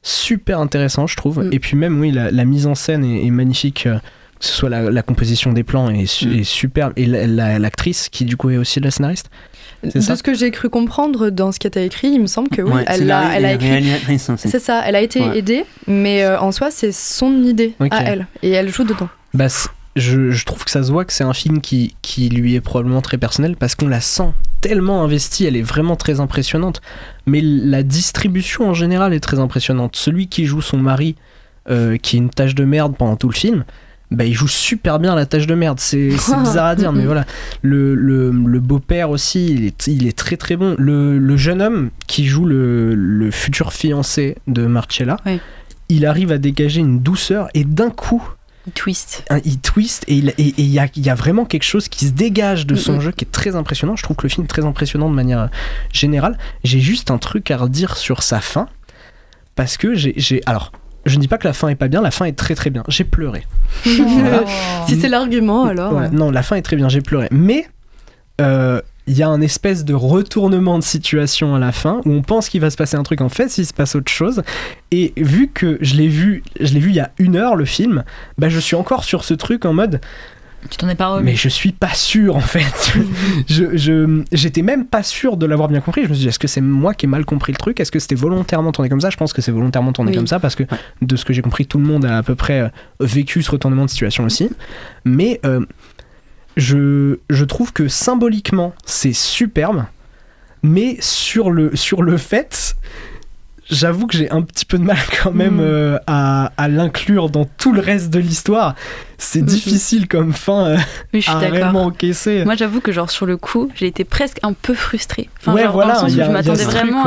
super intéressant, je trouve. Et puis même, oui, la mise en scène est magnifique. ce soit la composition des plans est superbe, et l'actrice qui du coup est aussi la scénariste. De ce que j'ai cru comprendre dans ce qu'elle a écrit, il me semble que oui, elle a écrit. C'est ça, elle a été aidée, mais en soi, c'est son idée à elle, et elle joue dedans. Bah, je trouve que ça se voit que c'est un film qui lui est probablement très personnel, parce qu'on la sent tellement investie, elle est vraiment très impressionnante. Mais la distribution en général est très impressionnante. Celui qui joue son mari, qui est une tâche de merde pendant tout le film, bah, il joue super bien la tâche de merde. C'est bizarre à dire, mais voilà. Le beau-père aussi, il est très très bon. Le jeune homme qui joue le futur fiancé de Marcella, il arrive à dégager une douceur, et d'un coup il twist. Il twist, et il y a vraiment quelque chose qui se dégage de son jeu qui est très impressionnant. Je trouve que le film est très impressionnant de manière générale. J'ai juste un truc à redire sur sa fin, parce que alors, je ne dis pas que la fin est pas bien, la fin est très très bien. J'ai pleuré. Voilà. Si c'est l'argument, alors. Ouais, non, la fin est très bien, j'ai pleuré. Mais il y a un espèce de retournement de situation à la fin où on pense qu'il va se passer un truc, en fait il se passe autre chose, et vu que je l'ai vu il y a 1 heure le film, bah je suis encore sur ce truc en mode tu t'en es pas remis. Mais je suis pas sûr en fait. J'étais même pas sûr de l'avoir bien compris. Je me suis dit, est-ce que c'est moi qui ai mal compris le truc? Est-ce que c'était volontairement tourné comme ça? Je pense que c'est volontairement tourné comme ça, parce que de ce que j'ai compris, tout le monde a à peu près vécu ce retournement de situation aussi. Mais je trouve que symboliquement c'est superbe, mais sur le fait, j'avoue que j'ai un petit peu de mal quand même à l'inclure dans tout le reste de l'histoire. C'est difficile comme fin à réellement encaisser. Moi j'avoue que genre sur le coup j'ai été presque un peu frustrée. Enfin, ouais, genre, voilà, dans le sens où je m'attendais vraiment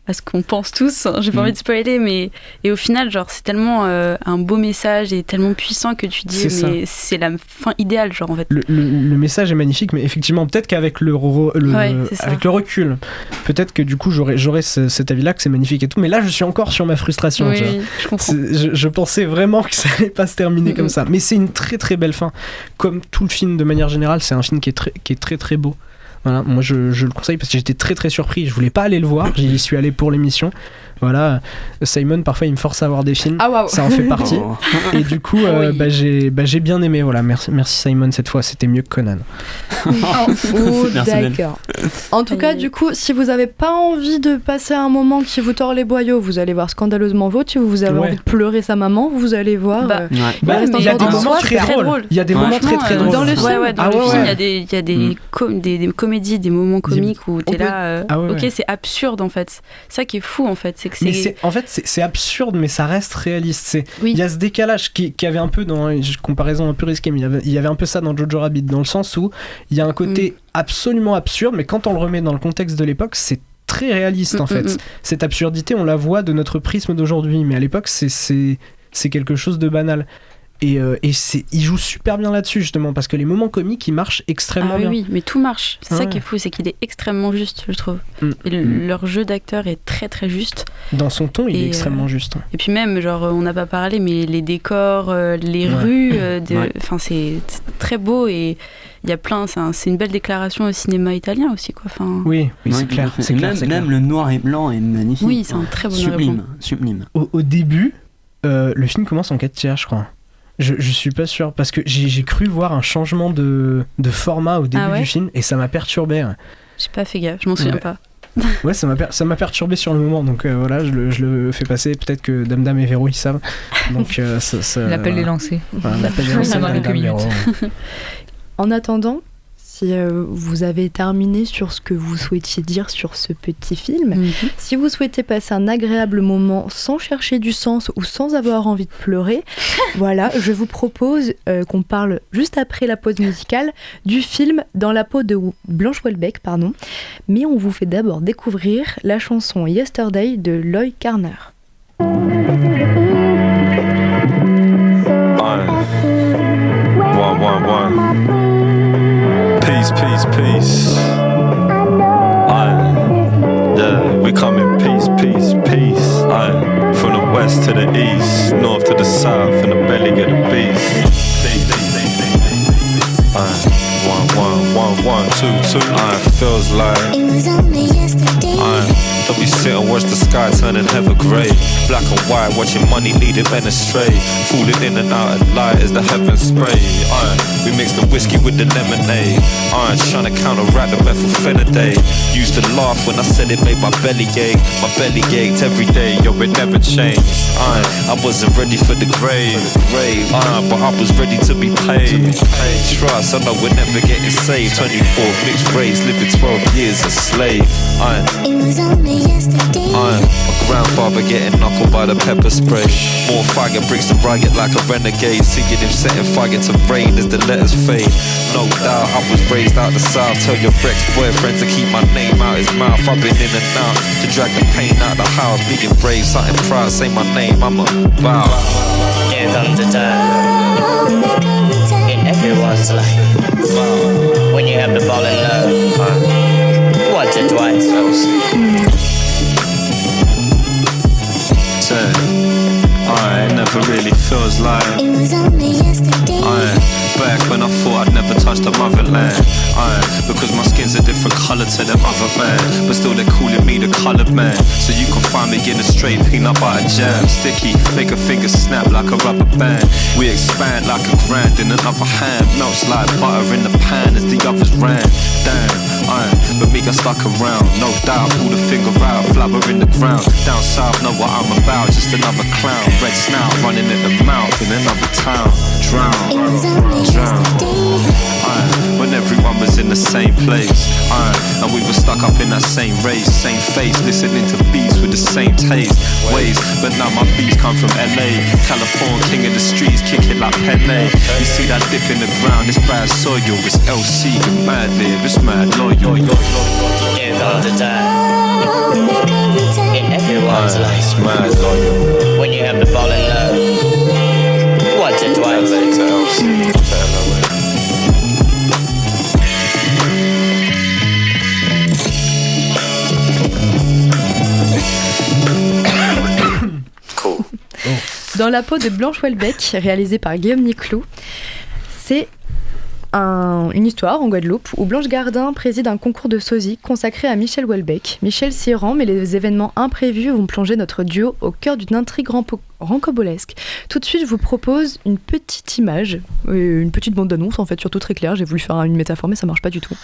à ce qu'on pense tous, j'ai pas envie de spoiler, mais et au final genre c'est tellement un beau message et tellement puissant que tu dis c'est la fin idéale, genre en fait. Le message est magnifique, mais effectivement peut-être qu'avec le recul, peut-être que du coup j'aurais cet avis là que c'est magnifique et tout, mais là je suis encore sur ma frustration. Oui, je comprends. Je pensais vraiment que ça allait pas se terminer comme ça, mais c'est une très très belle fin. Comme tout le film de manière générale, c'est un film qui est très très beau. Voilà, moi je le conseille parce que j'étais très très surpris. Je voulais pas aller le voir, j'y suis allé pour l'émission. Voilà, Simon parfois il me force à voir des films, ça en fait partie. Et du coup j'ai bien aimé. Voilà, merci Simon, cette fois c'était mieux que Conan. D'accord. En tout cas, du coup, si vous avez pas envie de passer un moment qui vous tord les boyaux, vous allez voir Scandaleusement Vôtre. Si vous avez envie de pleurer sa maman, vous allez voir. Il y a des moments très drôles. Il y a des moments très très drôles. Dans le film, dans le film, il y a des comédies, des moments comiques où t'es là. Ok, c'est absurde en fait. C'est ça qui est fou en fait. C'est absurde, mais ça reste réaliste. Il y a ce décalage qui avait un peu dans une comparaison un peu risquée, mais il y avait un peu ça dans Jojo Rabbit, dans le sens où il y a un côté absolument absurde, mais quand on le remet dans le contexte de l'époque, c'est très réaliste en fait. Cette absurdité, on la voit de notre prisme d'aujourd'hui, mais à l'époque, c'est quelque chose de banal. Et il joue super bien là-dessus, justement, parce que les moments comiques, ils marchent extrêmement bien. Oui, mais tout marche. C'est ça qui est fou, c'est qu'il est extrêmement juste, je trouve. Et leur jeu d'acteur est très très juste. Dans son ton, il est extrêmement juste. Et puis même, genre, on n'a pas parlé, mais les décors, les rues, c'est très beau, et il y a plein. C'est une belle déclaration au cinéma italien aussi, quoi. Oui, c'est clair. Même le noir et blanc est magnifique. Oui, c'est un très beau noir et blanc. Sublime. Au début, le film commence en 4 tiers, je crois. Je suis pas sûr, parce que j'ai cru voir un changement de format au début du film, et ça m'a perturbé. J'ai pas fait gaffe, je m'en souviens pas. Ouais, ça m'a perturbé sur le moment, donc voilà, je le fais passer. Peut-être que Dame Dame et Véro ils savent. Donc l'appel est lancé. Voilà, l'appel est lancé dans quelques minutes. En attendant, si vous avez terminé sur ce que vous souhaitiez dire sur ce petit film, si vous souhaitez passer un agréable moment sans chercher du sens ou sans avoir envie de pleurer, voilà, je vous propose qu'on parle juste après la pause musicale du film Dans la peau de Blanche Houellebecq, pardon. Mais on vous fait d'abord découvrir la chanson Yesterday de Loy Carner. Peace. We come in peace. From the west to the east, north to the south, in the belly of the beast. 1, 1, 1, 1, 2, 2. Feels like it was only yesterday. So we sit and watch the sky turning heather grey. Black and white, watching money leading men astray. Falling in and out of light as the heavens spray. We mix the whiskey with the lemonade. Trying to counteract the methylphenidate. Used to laugh when I said it made my belly ache. My belly ached every day, yo, it never changed. I wasn't ready for the grave. But I was ready to be paid. Trust, I know we're never getting saved. 24 mixed race, living 12 years a slave. It was only yesterday. My grandfather getting knuckled by the pepper spray. More fire bricks to riot like a renegade. Seeing him setting fire to rain as the letters fade. No doubt I was raised out the south. Tell your ex-boyfriend to keep my name out his mouth. I've been in and out to drag the pain out the house. Being brave, something proud, say my name, I'm a bow. There comes a time in everyone's life when you have to fall in love once or twice. It never really feels like It was only yesterday. back when I thought I'd never touch the motherland. Because my skin's a different colour to them other man. But still they're calling me the coloured man. So you can find me in a straight peanut butter jam. Sticky, make a finger snap like a rubber band. We expand like a grand in another hand. Melts like butter in the pan as the others ran. Damn. But me got stuck around, no doubt. Pull the finger out, flabber in the ground. Down south, know what I'm about, just another clown. Red snout, running at the mouth in another town. Drown, when everyone was in the same place. And we were stuck up in that same race, same face, listening to beats with the same taste. Ways, but now my beats come from LA. California, king of the streets, kick it like Pele. You see that dip in the ground, it's bad soil. It's LC, it's mad live, it's mad loyal. There comes a time in everyone's life it's mad loyal. when you have to fall in love once or twice. Dans la peau de Blanche Houellebecq, réalisée par Guillaume Niclou, c'est une histoire en Guadeloupe où Blanche Gardin préside un concours de sosie consacré à Michel Houellebecq. Michel s'y rend, mais les événements imprévus vont plonger notre duo au cœur d'une intrigue rancobolesque. Tout de suite, je vous propose une petite image, une petite bande-annonce en fait, surtout très claire. J'ai voulu faire une métaphore, mais ça marche pas du tout.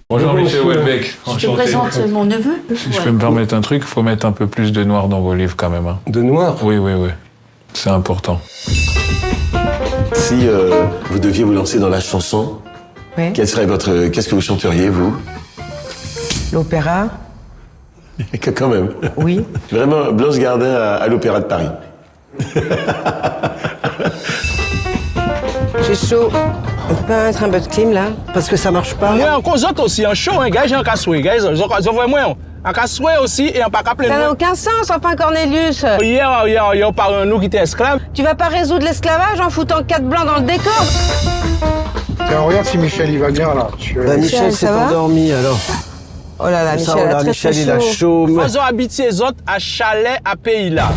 Bonjour Michel Houellebecq. Je te présente mon neveu. Si je peux me permettre un truc, il faut mettre un peu plus de noir dans vos livres quand même. Hein. De noir? Oui. C'est important. Si vous deviez vous lancer dans la chanson, quelle serait qu'est-ce que vous chanteriez, vous? L'opéra. Quand même. Oui. Vraiment, Blanche Gardin à l'Opéra de Paris. J'ai chaud. On peut mettre un peu de clim là? Parce que ça marche pas. Moi, en cause aussi, en chaud, gars, j'ai un cassoué, gars, je vois moi. Un cassoué aussi et un pack à plein. Ça n'a aucun sens, enfin, Cornelius. Hier, par nous qui étaient esclaves. Tu vas pas résoudre l'esclavage en foutant 4 blancs dans le décor? Tiens, regarde si Michel il va bien là. Michel s'est endormi alors. Oh là là, Michel a très Michel, très il a chaud. Ils ont habité les autres à chalet à pays là.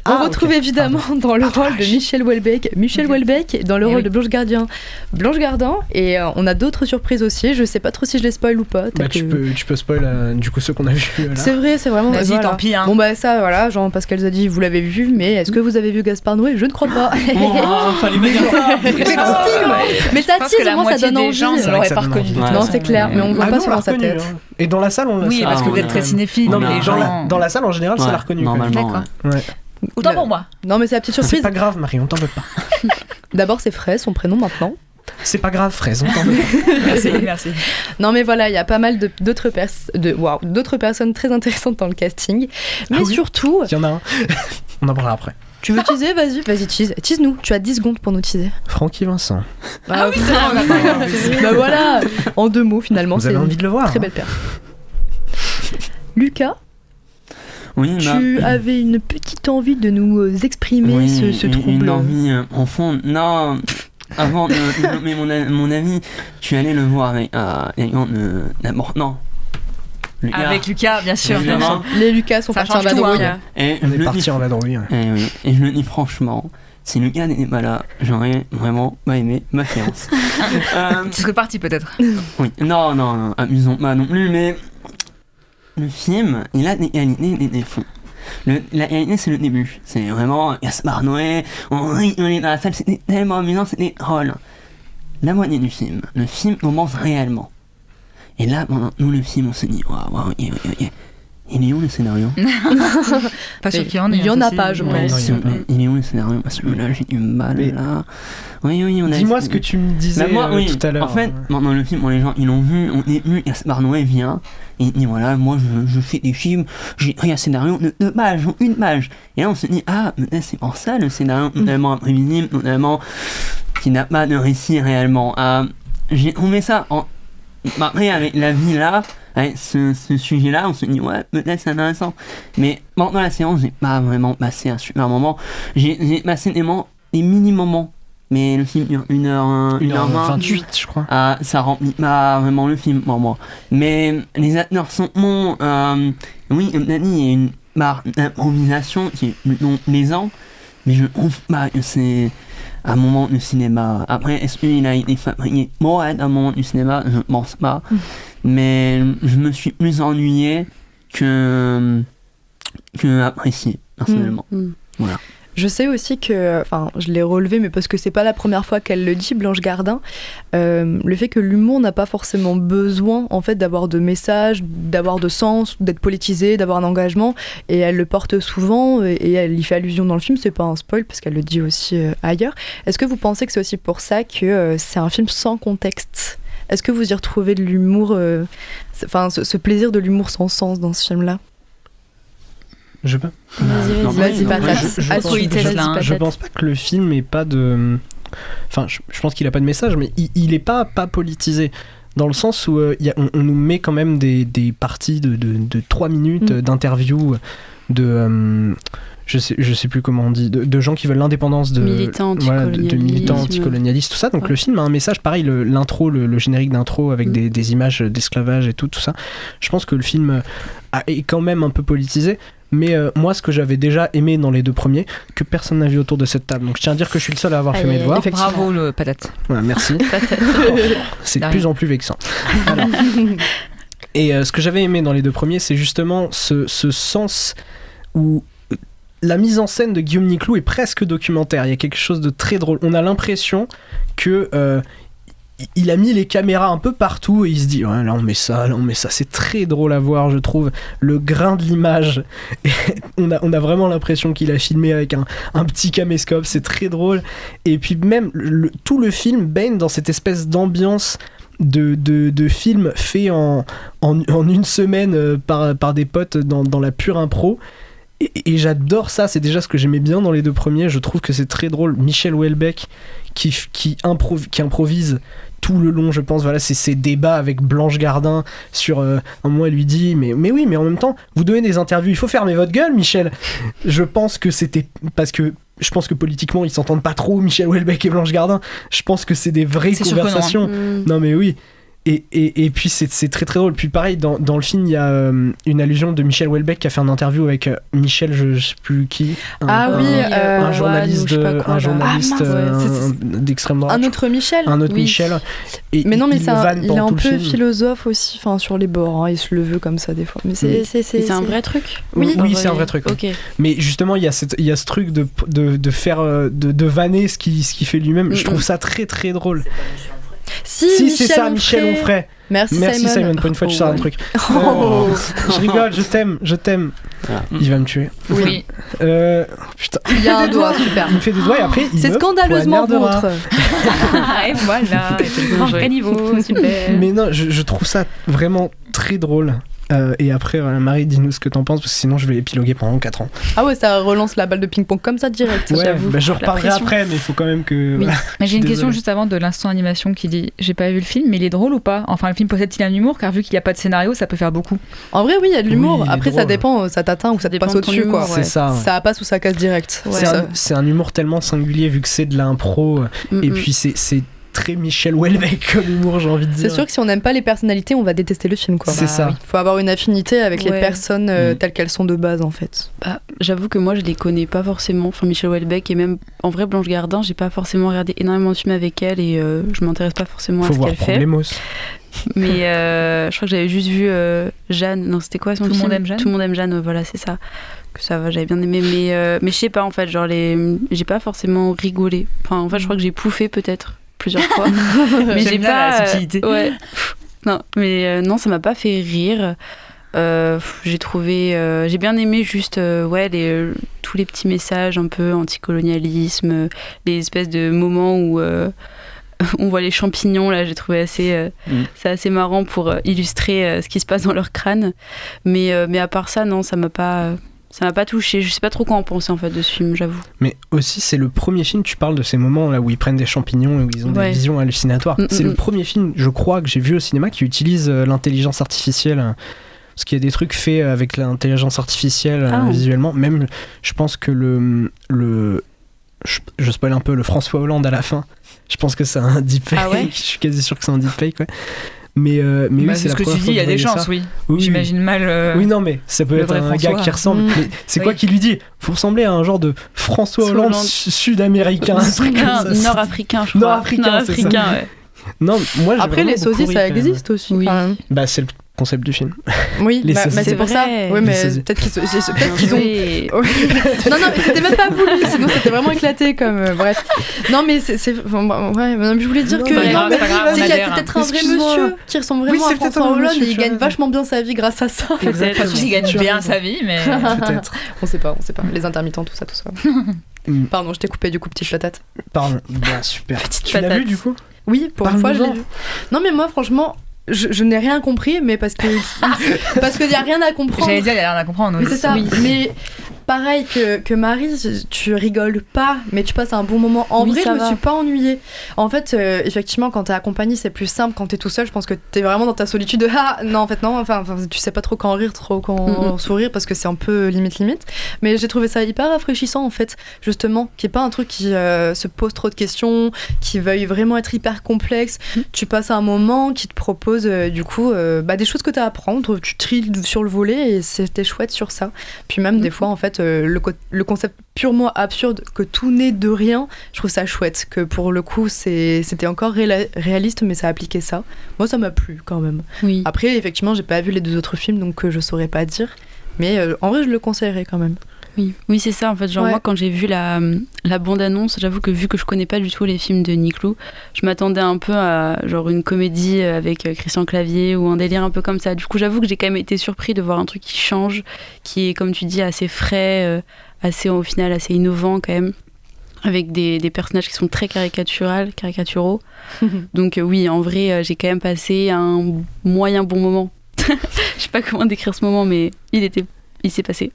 On retrouve évidemment dans le rôle de Michel Houellebecq dans le rôle de Blanche Gardin, et on a d'autres surprises aussi. Je sais pas trop si je les spoil ou pas. Tu peux spoil du coup ceux qu'on a vus là. C'est vrai, c'est vraiment. Vas-y, tant pis. Hein. Bon bah ça, voilà, Jean-Pascal Zadi, vous l'avez vu, mais est-ce que vous avez vu Gaspard Noé? Je ne crois pas. Fallait mettre ça. Mais ça tease, au moins ça donne envie. Gens ne l'auraient pas reconnu. Non, c'est clair, mais on voit pas souvent sa tête. Et dans la salle, on l'a. Oui, parce que vous êtes très cinéphile. Non, mais dans la salle en général, ça l'a reconnu. Normalement. D'accord. Autant pour moi. Non, mais c'est la petite surprise. C'est pas grave, Marie, on t'en veut pas. D'abord, c'est Fraise, son prénom maintenant. C'est pas grave, Fraise, on t'en veut pas. Merci. Non, mais voilà, il y a pas mal d'autres personnes très intéressantes dans le casting. Mais surtout. Il y en a un. On en parlera après. Tu veux teaser? Vas-y, tease. Tease-nous. Tu as 10 secondes pour nous teaser. Francky Vincent. Ah oui, c'est vrai, on a parlé. Bah voilà, en 2 mots finalement. Vous avez envie de le voir. Très belle paire. Lucas, oui, tu avais une petite envie de nous exprimer ce trouble. Une envie, en fond, non. Avant de nommer mon ami, je suis allé le voir avec d'abord, non. Lucas. Avec Lucas, bien sûr. Les Lucas sont partis en vadrouille. On est partis en vadrouille. Et je le dis franchement, si le gars n'était pas là, j'aurais vraiment pas aimé ma séance. Tu serais parti peut-être. Oui, non, amusons pas non plus, mais le film, il a des qualités et des défauts. La qualité, c'est le début. C'est vraiment Gaspard Noé, on rigolait dans la salle, c'était tellement amusant, c'était drôle. La moitié du film, le film commence réellement. Et là, pendant nous, le film, on se dit, waouh, ok. Il est où le scénario? Pas sûr qu'il y en ait. Il y en a pas, je pense. Il est où le scénario? Parce que là, j'ai du mal, là. Oui, on a... Dis-moi ce que tu me disais tout à l'heure. En fait, pendant le film, les gens, ils l'ont vu, on est vu, Gaspard Noé vient, et il dit, voilà, moi, je fais des films, j'ai écrit un scénario de 2 pages, ou 1 page. Et là, on se dit, peut-être c'est pour ça, le scénario, totalement imprévisible, totalement, qui n'a pas de récit réellement. J'ai trouvé ça après, avec la vie là, avec ce sujet-là, on se dit, ouais, peut-être c'est intéressant. Mais pendant la séance, j'ai pas vraiment passé un super moment. J'ai passé des mini-moments. Mais le film dure 1h28, je crois. Ça remplit pas vraiment le film pour moi. Mais les acteurs sont bons. Oui, comme t'as dit, il y a une barre d'improvisation qui est plutôt plaisant. Mais je trouve pas que c'est un moment du cinéma. Après, est-ce qu'il a été fabriqué pour être un moment du cinéma? Je pense pas. Mais je me suis plus ennuyé que apprécié, personnellement. Voilà. Je sais aussi que, je l'ai relevé, mais parce que c'est pas la première fois qu'elle le dit, Blanche Gardin, le fait que l'humour n'a pas forcément besoin, en fait, d'avoir de messages, d'avoir de sens, d'être politisé, d'avoir un engagement, et elle le porte souvent, et elle y fait allusion dans le film, c'est pas un spoil, parce qu'elle le dit aussi ailleurs. Est-ce que vous pensez que c'est aussi pour ça que c'est un film sans contexte? Est-ce que vous y retrouvez de l'humour, ce plaisir de l'humour sans sens dans ce film-là? Je peux. Vas-y, patate. Je pense pas que le film ait pas de... je pense qu'il a pas de message, mais il est pas politisé. Dans le sens où on nous met quand même des parties de 3 minutes d'interview de... je sais plus comment on dit, de gens qui veulent l'indépendance de militants anticolonialistes, tout ça. Donc le film a un message, pareil, l'intro, le générique d'intro avec des images d'esclavage et tout ça. Je pense que le film est quand même un peu politisé. Mais moi, ce que j'avais déjà aimé dans les 2 premiers, que personne n'a vu autour de cette table. Donc je tiens à dire que je suis le seul à avoir fait mes devoirs. Bravo, le patate. Ouais, merci. C'est de plus en plus vexant. Alors, et ce que j'avais aimé dans les 2 premiers, c'est justement ce sens où la mise en scène de Guillaume Niclou est presque documentaire. Il y a quelque chose de très drôle. On a l'impression que... il a mis les caméras un peu partout et il se dit ouais, là on met ça, c'est très drôle à voir, je trouve, le grain de l'image. Et on a vraiment l'impression qu'il a filmé avec un petit caméscope, c'est très drôle. Et puis même tout le film baigne dans cette espèce d'ambiance de film fait en 1 semaine par des potes dans la pure impro. Et j'adore ça, c'est déjà ce que j'aimais bien dans les 2 premiers. Je trouve que c'est très drôle. Michel Houellebecq qui improvise tout le long, je pense. Voilà, c'est ces débats avec Blanche Gardin sur un moment, elle lui dit mais oui, mais en même temps vous donnez des interviews, il faut fermer votre gueule, Michel. Je pense que c'était parce que je pense que politiquement ils s'entendent pas trop, Michel Houellebecq et Blanche Gardin. Je pense que c'est des vraies conversations. Non mais oui. Et puis c'est très très drôle. Puis pareil, dans le film, il y a une allusion de Michel Houellebecq qui a fait un interview avec Michel, je sais plus qui. Un journaliste d'extrême droite. Un autre Michel. Michel. Et mais non, mais il est un peu philosophe aussi, sur les bords. Hein, il se le veut comme ça des fois. Mais c'est un vrai truc. Oui, c'est un vrai truc. Okay. Mais justement, il y a ce truc de faire de vanner ce qu'il fait lui-même. Je trouve ça très très drôle. Si c'est ça, Michel Onfray. Merci Simon. Pour une fois, tu sors un truc. Je rigole, je t'aime. Il va me tuer. Oui. Putain. Il y a un doigt, super. Il me fait des doigts et après, il c'est scandaleusement vôtre. Et voilà, un vrai niveau, super. Mais non, je trouve ça vraiment très drôle. Et après, Marie, dis-nous ce que t'en penses, parce que sinon je vais épiloguer pendant 4 ans. Ah ouais, ça relance la balle de ping-pong comme ça direct. Ouais, je reparlerai après, mais il faut quand même que. Oui. Voilà. Mais j'ai une question juste avant de l'instant animation qui dit j'ai pas vu le film, mais il est drôle ou pas? Enfin, le film possède-t-il un humour? Car vu qu'il n'y a pas de scénario, ça peut faire beaucoup. En vrai, oui, il y a de l'humour. Oui, après, ça dépend, ça t'atteint ou ça te passe au-dessus, quoi. C'est ça. Ouais. Ça passe ou ça casse direct. Ouais. C'est un humour tellement singulier vu que c'est de l'impro. Et puis c'est très Michel Houellebecq comme humour, j'ai envie de dire. C'est sûr que si on n'aime pas les personnalités, on va détester le film, quoi. C'est ça. Oui. Faut avoir une affinité avec les Ouais. personnes telles qu'elles sont de base, en fait. Bah, j'avoue que moi, je les connais pas forcément. Enfin, Michel Houellebecq et même en vrai Blanche Gardin, j'ai pas forcément regardé énormément de films avec elle et je m'intéresse pas forcément Faut à ce voir qu'elle fait. Problemos. Mais je crois que j'avais juste vu Jeanne. Non, c'était quoi son Tout le film monde aime Jeanne. Tout le monde aime Jeanne. Voilà, c'est ça. Que ça va, j'avais bien aimé. Mais je sais pas en fait, genre j'ai pas forcément rigolé. Enfin, en fait, je crois que j'ai pouffé peut-être plusieurs fois. Mais j'ai J'aime bien pas. la subtilité. Ouais. Non, mais non, ça m'a pas fait rire. J'ai trouvé, j'ai bien aimé juste tous les petits messages un peu anticolonialisme, les espèces de moments où on voit les champignons là, j'ai trouvé assez c'est assez marrant pour illustrer ce qui se passe dans leur crâne, mais à part ça non, ça m'a pas touché. Je sais pas trop quoi en penser en fait de ce film, j'avoue. Mais aussi, c'est le premier film, tu parles de ces moments là où ils prennent des champignons et où ils ont des visions hallucinatoires. C'est le premier film, je crois, que j'ai vu au cinéma qui utilise l'intelligence artificielle. Parce qu'il y a des trucs faits avec l'intelligence artificielle visuellement. Même, je pense que je spoil un peu, le François Hollande à la fin, je pense que c'est un deepfake. Ah ouais. Je suis quasi sûr que c'est un deepfake, ouais. Mais oui, c'est ce que tu dis, il y a des chances, oui. J'imagine mal. Oui, non, mais ça peut être un François. gars qui ressemble. Mais c'est quoi qui lui dit ? Faut ressembler à un genre de François Hollande sud-américain. Nord-africain, je crois. Nord-africain, c'est ça. Ouais. Non, moi, j'ai Après, vraiment les sosies, beaucoup ça ri, quand même. existe aussi. Oui. Enfin, Bah, c'est le concept du film. oui, Les mais sosies. c'est pour C'est ça. vrai. Oui, Les mais sosies. peut-être qu'ils ont. Oui. Non, mais c'était même pas voulu, sinon c'était vraiment éclaté comme. Bref. Non, mais mais je voulais dire que. c'est non, mais pas grave, c'est on qu'il y a adhère. peut-être un vrai Excuse-moi. monsieur qui ressemble Oui, vraiment c'est à peut-être François un Hollande monsieur, et il tu as gagne raison. vachement bien sa vie grâce à ça. Peut-être parce qu'il gagne bien sa vie, mais. Peut-être. On sait pas. Les intermittents, tout ça. Pardon, je t'ai coupé du coup, petite patate. Pardon. Bah, super. Petite Tu l'as patate. vu du coup ? Oui, pour une fois, je l'ai Parle-nous-en. vu. Non, mais moi, franchement, je n'ai rien compris, mais parce qu'il y a rien à comprendre. J'allais dire, il y a rien à comprendre. Mais c'est ça. Oui. Mais pareil que Marie, tu rigoles pas, mais tu passes un bon moment. En Oui, vrai, ça je me va. suis pas ennuyée. En fait, effectivement, quand t'es accompagné, c'est plus simple. Quand t'es tout seul, je pense que t'es vraiment dans ta solitude de non, en fait, non. Enfin, tu sais pas trop quand rire, trop quand sourire, parce que c'est un peu limite. Mais j'ai trouvé ça hyper rafraîchissant, en fait, justement, qui est pas un truc qui se pose trop de questions, qui veuille vraiment être hyper complexe. Tu passes un moment qui te propose, du coup, des choses que t'as à apprendre. Tu trilles sur le volet et c'était chouette sur ça. Puis même, des fois, en fait, le concept purement absurde que tout n'est de rien, je trouve ça chouette, que pour le coup c'était encore réaliste, mais ça appliquait ça. Moi, ça m'a plu quand même. Oui. Après, effectivement, j'ai pas vu les 2 autres films, donc je saurais pas dire, mais en vrai, je le conseillerais quand même. Oui, c'est ça en fait. Genre Ouais. moi, quand j'ai vu la bande-annonce, j'avoue que vu que je connais pas du tout les films de Niclou, je m'attendais un peu à genre une comédie avec Christian Clavier ou un délire un peu comme ça. Du coup, j'avoue que j'ai quand même été surpris de voir un truc qui change, qui est, comme tu dis, assez frais, au final assez innovant quand même, avec des personnages qui sont très caricaturaux. Donc oui, en vrai, j'ai quand même passé un moyen bon moment. Je sais pas comment décrire ce moment, mais il s'est passé.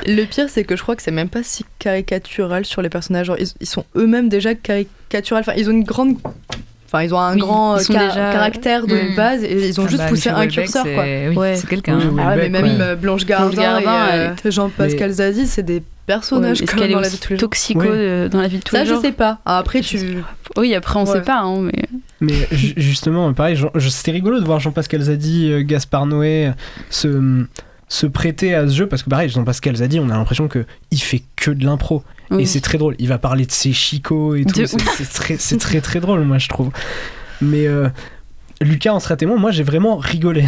Le pire, c'est que je crois que c'est même pas si caricatural sur les personnages. Genre, ils sont eux-mêmes déjà caricaturaux. Enfin, ils ont une grande. Enfin, ils ont un grand ils sont déjà, caractère de base et ils ont juste poussé Michel un Houellebecq, curseur, quoi. Oui, c'est quelqu'un. Oui, Ah ouais, mais Houellebecq, même Blanche Gardin et Jean-Pascal Zadi, c'est des personnages Est-ce comme qu'elle dans est la vie de tous les jours. toxico dans la vie de tous Ça, les jours? je sais pas. Après, Oui, après, on Ouais. sait pas, hein, mais... Mais justement, pareil, c'était rigolo de voir Jean-Pascal Zadi, Gaspard Noé se prêter à ce jeu, parce que pareil, Jean-Pascal Zadi, on a l'impression qu'il fait que de l'impro. Oui. Et c'est très drôle. Il va parler de ses chicots et tout. C'est très très drôle, moi, je trouve. Mais Lucas en serait témoin, moi j'ai vraiment rigolé.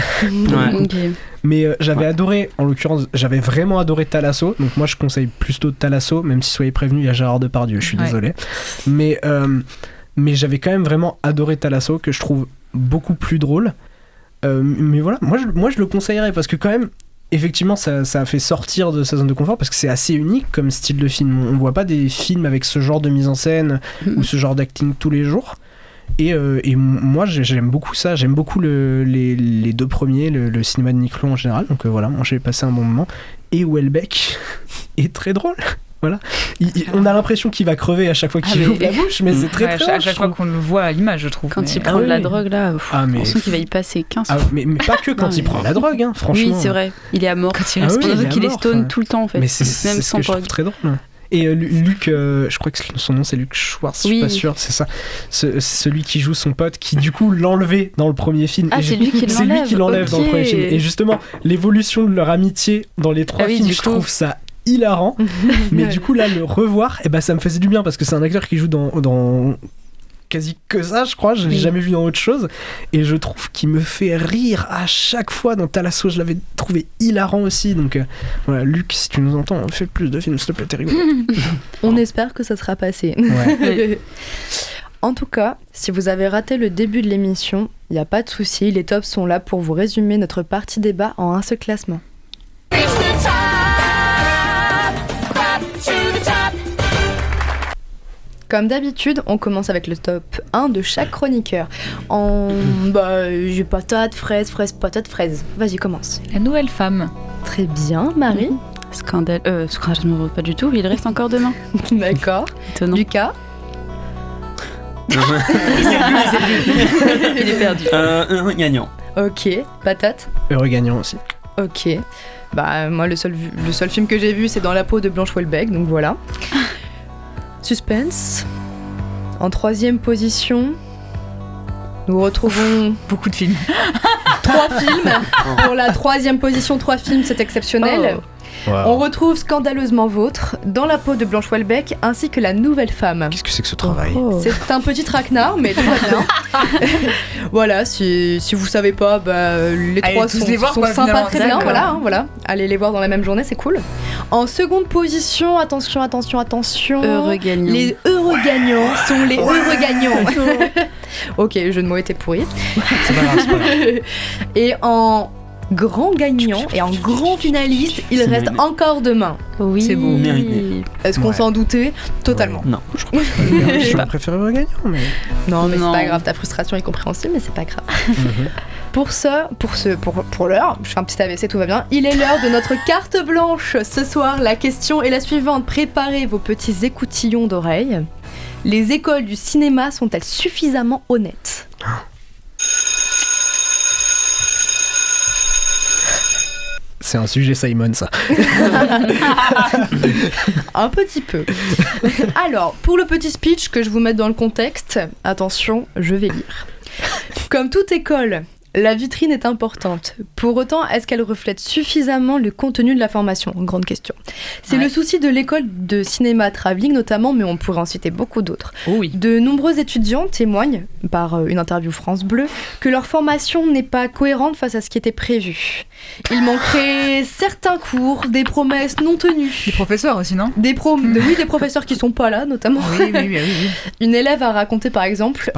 Okay. Mais j'avais adoré, en l'occurrence, j'avais vraiment adoré Thalasso. Donc moi je conseille plutôt Thalasso, même si soyez prévenus, il y a Gérard Depardieu, je suis désolé. Mais j'avais quand même vraiment adoré Thalasso, que je trouve beaucoup plus drôle. Mais voilà, moi je le conseillerais, parce que quand même, effectivement, ça a fait sortir de sa zone de confort, parce que c'est assez unique comme style de film. On voit pas des films avec ce genre de mise en scène ou ce genre d'acting tous les jours. Et moi j'aime beaucoup ça, j'aime beaucoup les 2 premiers, le cinéma de Niclou en général, donc voilà, moi j'ai passé un bon moment. Et Houellebecq est très drôle. Voilà. On a l'impression qu'il va crever à chaque fois qu'il ouvre la bouche, mais c'est très très drôle. À chaque fois qu'on le voit à l'image, je trouve. Quand il prend de la drogue, là, on sent qu'il va y passer 15 fois. Mais pas que quand il prend la drogue, hein, franchement. Oui, c'est vrai, il est à mort. Quand il respire, il est stone tout le temps, en fait. Mais c'est même ce sans que je drogue. trouve très drôle. Et Luc, je crois que son nom c'est Luc Schwartz, je suis pas sûr, c'est ça. Celui qui joue son pote, qui du coup l'enlevait dans le premier film. Ah, c'est lui qui l'enlève dans le premier film. Et justement, l'évolution de leur amitié dans les 3 films, je trouve ça hilarant. Mais du coup, là, le revoir, ça me faisait du bien parce que c'est un acteur qui joue dans quasi que ça, je crois. Je l'ai jamais vu dans autre chose. Et je trouve qu'il me fait rire à chaque fois. Dans Thalasso, je l'avais trouvé hilarant aussi. Donc voilà, Luc, si tu nous entends, fais plus de films, s'il te plaît, t'es rigolo. On espère que ça sera passé. Ouais. En tout cas, si vous avez raté le début de l'émission, il n'y a pas de souci. Les tops sont là pour vous résumer notre partie débat en un seul classement. Comme d'habitude, on commence avec le top 1 de chaque chroniqueur. J'ai patate, fraise, patate, fraise. Vas-y, commence. La nouvelle femme. Très bien, Marie. Scandale, pas du tout, il reste encore demain. D'accord. Étonnant. Lucas. Il est perdu. Heureux gagnant. Ok. Patate. Heureux gagnant aussi. Ok. Moi, le seul film que j'ai vu, c'est Dans la peau de Blanche Houellebecq, donc voilà. Suspense. En 3e position, nous retrouvons beaucoup de films. 3 films. Pour la 3e position, 3 films, c'est exceptionnel. Wow. On retrouve Scandaleusement Vôtre, Dans la peau de Blanche Houellebecq, ainsi que La Nouvelle Femme. Qu'est-ce que c'est que ce travail ? C'est un petit traquenard, mais tout va bien. Voilà, si vous savez pas, les 3 sont sympas, très bien. Voilà. Allez les voir dans la même journée, c'est cool. En seconde position, attention. Heureux gagnants. Les heureux gagnants sont les heureux gagnants. Ok, le jeu de mots était pourri. C'est pas grave. Et en grand gagnant et en grand finaliste, il reste Encore Demain. Oui, c'est beau. Mérité. Est-ce qu'on s'en doutait ? Totalement. Non. Je préfère le gagnant, mais. Non, mais c'est pas grave, ta frustration est compréhensible, mais c'est pas grave. Pour l'heure, je fais un petit AVC, tout va bien. Il est l'heure de notre carte blanche. Ce soir, la question est la suivante. Préparez vos petits écoutillons d'oreilles. Les écoles du cinéma sont-elles suffisamment honnêtes ? C'est un sujet Simon, ça. Un petit peu. Alors, pour le petit speech que je vous mette dans le contexte, attention, je vais lire. Comme toute école, la vitrine est importante. Pour autant, est-ce qu'elle reflète suffisamment le contenu de la formation ? Grande question. C'est le souci de l'école de cinéma Travelling notamment, mais on pourrait en citer beaucoup d'autres. Oh oui. De nombreux étudiants témoignent, par une interview France Bleu, que leur formation n'est pas cohérente face à ce qui était prévu. Il manquerait certains cours, des promesses non tenues. Des professeurs aussi, non ? Oui, des professeurs qui sont pas là, notamment. Oui. Une élève a raconté, par exemple,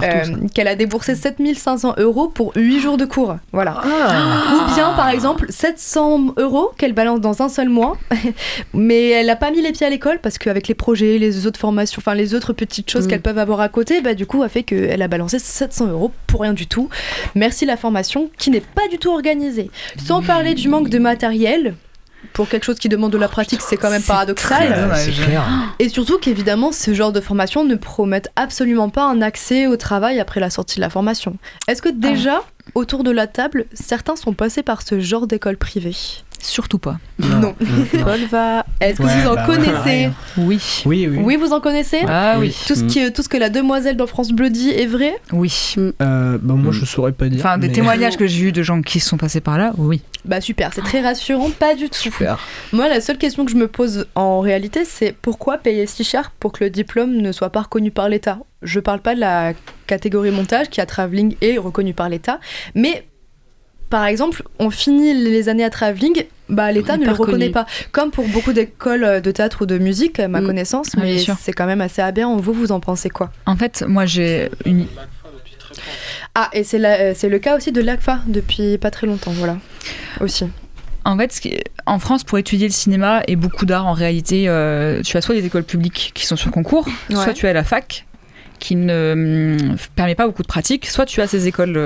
qu'elle a déboursé 7 500 € pour 8 jours de cours. Voilà. Ou bien, par exemple, 700 € qu'elle balance dans un seul mois, mais elle n'a pas mis les pieds à l'école parce qu'avec les projets, les autres formations, enfin les autres petites choses qu'elles peuvent avoir à côté, du coup, a fait qu'elle a balancé 700 € pour rien du tout. Merci la formation qui n'est pas du tout organisée. Sans parler du manque de matériel. Pour quelque chose qui demande de la pratique, c'est quand même paradoxal. C'est clair. Et surtout qu'évidemment, ce genre de formation ne promettent absolument pas un accès au travail après la sortie de la formation. Est-ce que déjà, autour de la table, certains sont passés par ce genre d'école privée ? Surtout pas. Non. Paul va. Est-ce que vous en connaissez ? Oui. Oui, vous en connaissez ? Ah oui. Tout ce que la demoiselle dans France Bleu dit est vrai ? Oui. Moi, je saurais pas dire. Enfin, des témoignages que j'ai eu de gens qui sont passés par là, oui. Super, c'est très rassurant, pas du tout. Super. Moi, la seule question que je me pose en réalité, c'est pourquoi payer si cher pour que le diplôme ne soit pas reconnu par l'État ? Je parle pas de la catégorie montage qui à Travelling est reconnue par l'État, mais par exemple, on finit les années à Travelling, l'État ne le reconnaît pas. Comme pour beaucoup d'écoles de théâtre ou de musique, à ma connaissance, mais c'est quand même assez aberrant. Vous en pensez quoi ? En fait, moi j'ai une... Ah, et c'est le cas aussi de l'ACFA depuis pas très longtemps, voilà. Aussi. En fait, en France, pour étudier le cinéma et beaucoup d'art, en réalité, tu as soit des écoles publiques qui sont sur concours, soit tu as la fac, qui ne permet pas beaucoup de pratique, soit tu as ces écoles